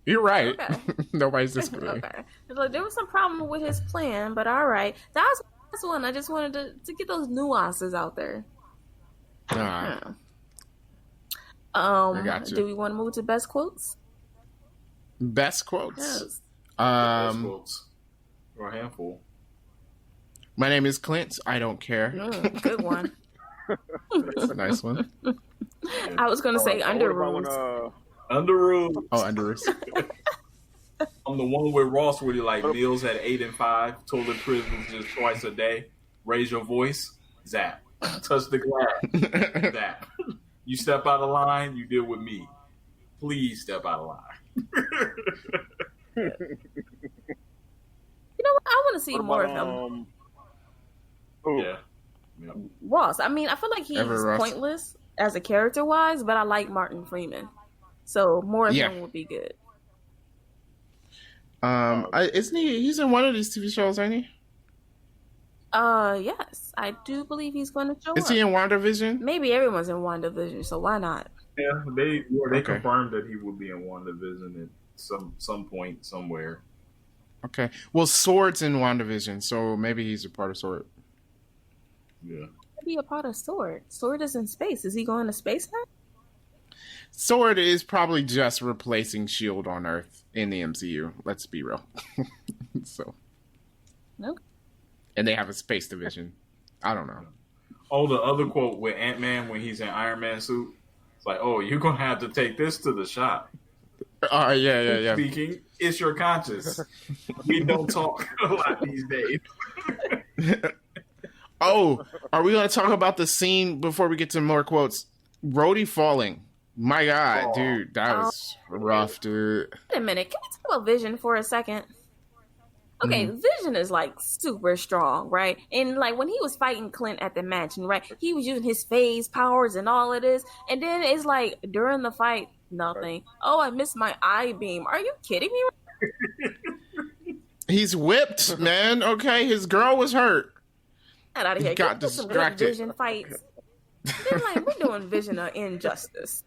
You're right. Okay. Nobody's disagreeing. Okay. Like, there was some problem with his plan, but all right. That's one. I just wanted to get those nuances out there. I got you. Do we want to move to best quotes? Best quotes? Yes. Best quotes. Or a handful. My name is Clint. I don't care. Good one. That's a nice one. I was going to say under rules. Under rules. Oh, under rules. I'm the one with Ross where you're like meals at 8 and 5, toilet privileges twice a day, raise your voice, zap. Touch the glass, zap. You step out of line, you deal with me. Please step out of line. know what? I want to see What more about, of him. Yeah. Ross. I mean, I feel like he's pointless as a character wise, but I like Martin Freeman, so more of him would be good. Isn't he? He's in one of these TV shows, ain't he? Yes, I do believe he's going to show up. Is he in WandaVision? Maybe everyone's in WandaVision, so why not? Yeah, they confirmed that he will be in WandaVision at some point somewhere. Okay. Well, Sword's in WandaVision, so maybe he's a part of Sword. Yeah. Be a part of Sword. Sword is in space. Is he going to space now? Sword is probably just replacing Shield on Earth in the MCU. Let's be real. So. Nope. And they have a space division. I don't know. Oh, the other quote with Ant-Man when he's in Iron Man suit. It's like, oh, you're going to have to take this to the shop. Yeah. Speaking, it's your conscience. We don't talk a lot these days. Oh, are we going to talk about the scene before we get to more quotes? Rhodey falling. My God, dude, that was rough, dude. Wait a minute. Can we talk about Vision for a second? Okay, Vision is like super strong, right? And like when he was fighting Clint at the mansion, right? He was using his phase powers and all of this. And then it's like during the fight, nothing. Oh, I missed my eye beam. Are you kidding me? He's whipped, man. Okay, his girl was hurt. Get out of here. He got distracted. Some good Vision fights. They're like, we're doing Vision of injustice.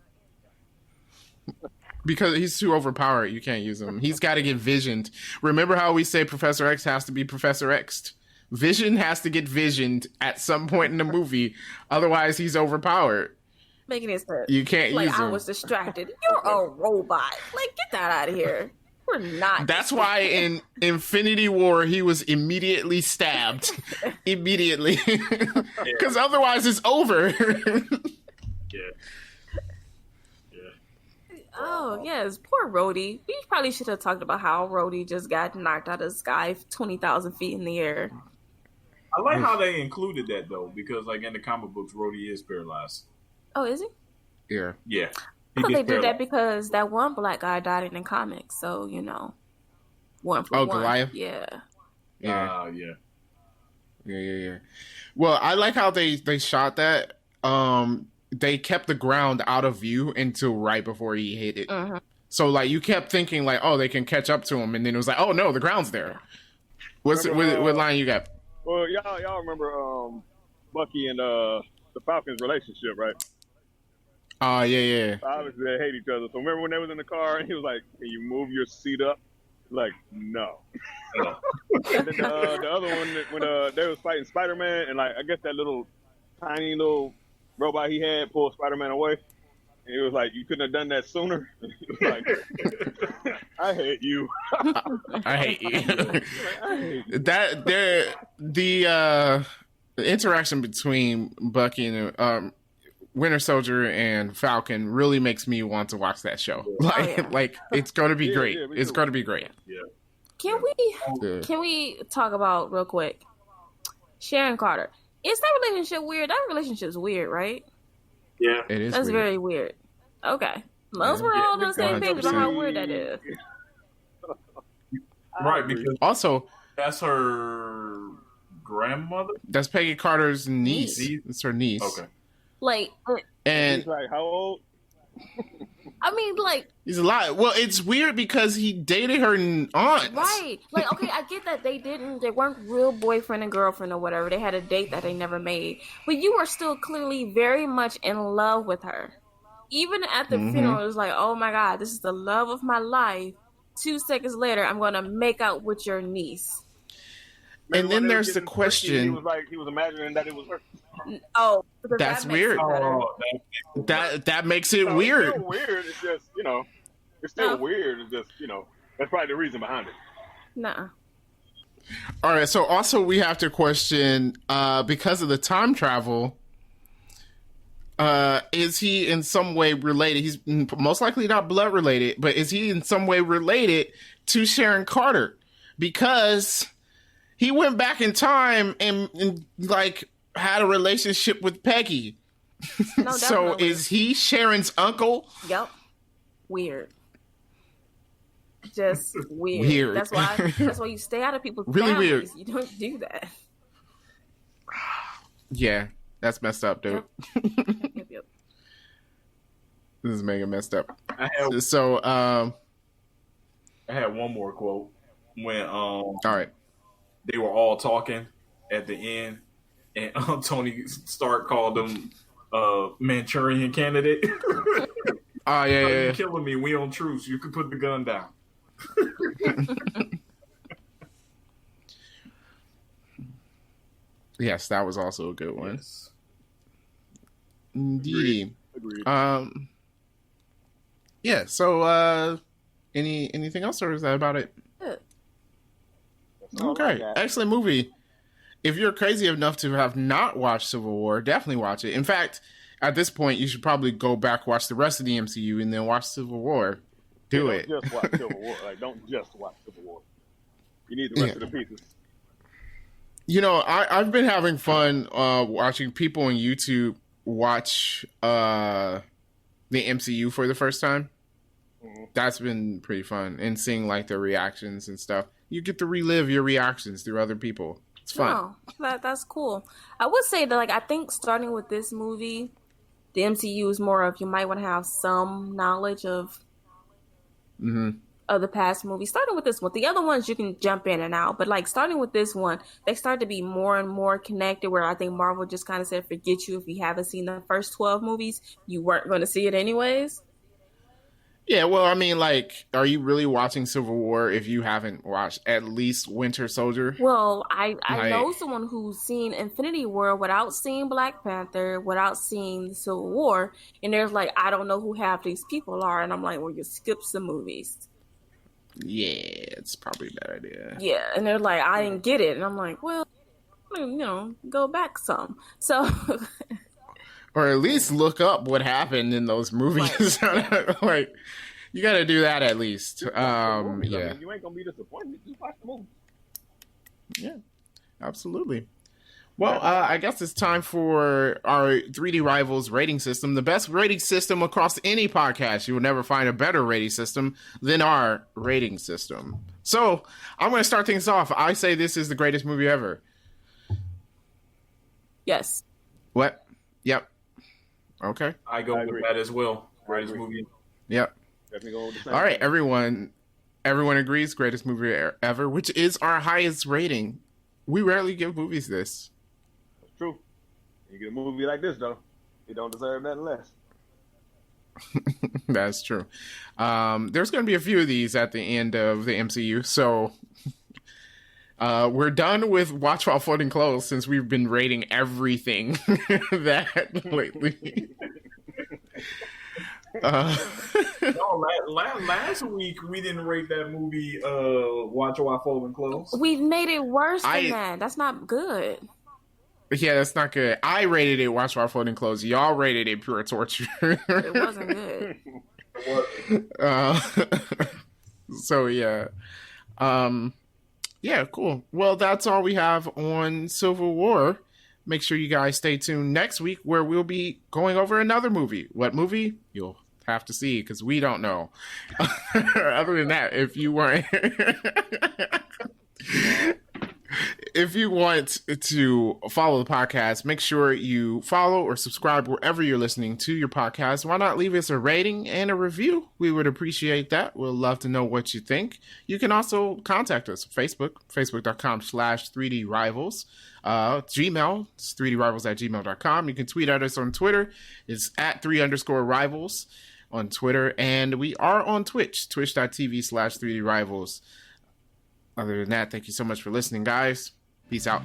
Because he's too overpowered, you can't use him. He's got to get visioned. Remember how we say Professor X has to be Professor X'd? Vision has to get visioned at some point in the movie. Otherwise, he's overpowered. Making his head. You can't use him. I was distracted. You're a robot. Like, get that out of here. We're not. That's why in Infinity War, he was immediately stabbed. Immediately. Because otherwise, it's over. Yeah. Oh, yes. Poor Rhodey. We probably should have talked about how Rhodey just got knocked out of the sky 20,000 feet in the air. I like how they included that, though, because, like, in the comic books, Rhodey is paralyzed. Oh, is he? Yeah. Yeah. I thought they did that because that one black guy died in the comics. So, you know, one for one. Goliath? Yeah. Yeah. Well, I like how they shot that. They kept the ground out of view until right before he hit it. Uh-huh. So, like, you kept thinking, like, oh, they can catch up to him. And then it was like, oh, no, the ground's there. What line you got? Well, y'all remember Bucky and the Falcons' relationship, right? Yeah. Obviously, they hate each other. So, remember when they was in the car and he was like, can you move your seat up? Like, no. And then the other one, when they was fighting Spider-Man, and, like, I guess that tiny little robot he had pulled Spider-Man away. And he was like, you couldn't have done that sooner. He was like, I hate you. I hate you. The interaction between Bucky and Winter Soldier and Falcon really makes me want to watch that show. Like it's going to be great. It's going to be great. Yeah. Can we talk about real quick Sharon Carter? Is that relationship weird? That relationship's weird, right? Yeah. It is. That's very weird. Okay. Most we're all on the same page about how weird that is. Right, because also that's her grandmother? That's Peggy Carter's niece. It's her niece. Okay. Like, and he's like, how old? I mean, like, he's a lot. Well, it's weird because he dated her aunt. Right. Like, okay, I get that they weren't real boyfriend and girlfriend or whatever. They had a date that they never made. But you were still clearly very much in love with her. Even at the funeral, it was like, oh my God, this is the love of my life. 2 seconds later, I'm going to make out with your niece. And then there's the question. He was like, he was imagining that it was her. Oh, that's weird. That makes it weird. It's still weird. It's just, it's still weird. It's just, that's probably the reason behind it. Nah. All right. So also we have to question, because of the time travel, is he in some way related? He's most likely not blood related, but is he in some way related to Sharon Carter? Because he went back in time and like had a relationship with Peggy. No, so is he Sharon's uncle? Yep. Weird. just weird. That's why you stay out of people's really families. weird. You don't do that. Yeah, that's messed up, dude. Yep. This is mega messed up. I had one more quote when all right, they were all talking at the end, and Tony Stark called him Manchurian candidate. oh yeah. You're killing me. We on truce. You can put the gun down. Yes, that was also a good one. Yes. Indeed. Agreed. Yeah. So, anything else, or is that about it? Okay, excellent movie. If you're crazy enough to have not watched Civil War, definitely watch it. In fact, at this point, you should probably go back, watch the rest of the MCU, and then watch Civil War. Do it. Don't just watch Civil War. Like, don't just watch Civil War. You need the rest of the pieces. You know, I've been having fun watching people on YouTube watch the MCU for the first time. Mm-hmm. That's been pretty fun, and seeing like their reactions and stuff. You get to relive your reactions through other people. It's fun. Oh, that's cool. I would say that, like, I think starting with this movie, the MCU is more of, you might want to have some knowledge of the past movies. Starting with this one, the other ones you can jump in and out, but like starting with this one, they start to be more and more connected. Where I think Marvel just kind of said, "Forget you if you haven't seen the first 12 movies, you weren't going to see it anyways." Yeah, well, I mean, like, are you really watching Civil War if you haven't watched at least Winter Soldier? Well, I know someone who's seen Infinity War without seeing Black Panther, without seeing the Civil War, and there's like, I don't know who half these people are, and I'm like, well, you skip some movies. Yeah, it's probably a bad idea. Yeah, and they're like, I didn't get it, and I'm like, well, you know, go back some. So... Or at least look up what happened in those movies. Right. Like, you got to do that at least. Yeah. You ain't gonna be disappointed. Just watch the movie. Yeah, absolutely. Well, I guess it's time for our 3D Rivals rating system, the best rating system across any podcast. You will never find a better rating system than our rating system. So I'm going to start things off. I say this is the greatest movie ever. Yes. What? Yep. Okay. I go with that as well. Greatest movie. Yep. Definitely go with the same. All right, everyone agrees greatest movie ever, which is our highest rating. We rarely give movies this. That's true. You get a movie like this, though, you don't deserve nothing less. That's true. There's going to be a few of these at the end of the MCU, so we're done with Watch While Folding Clothes since we've been rating everything that lately. No, last week we didn't rate that movie Watch While Folding Clothes. We've made it worse than that. That's not good. Yeah, that's not good. I rated it Watch While Folding Clothes. Y'all rated it Pure Torture. It wasn't good. So, yeah. Yeah, cool. Well, that's all we have on Civil War. Make sure you guys stay tuned next week where we'll be going over another movie. What movie? You'll have to see because we don't know. Other than that, if you want to follow the podcast, make sure you follow or subscribe wherever you're listening to your podcast. Why not leave us a rating and a review? We would appreciate that. We'll love to know what you think. You can also contact us on Facebook, facebook.com/3D Rivals. Gmail, it's 3drivals@gmail.com. You can tweet at us on Twitter. It's @3_rivals on Twitter. And we are on Twitch, twitch.tv/3D Rivals. Other than that, thank you so much for listening, guys. Peace out.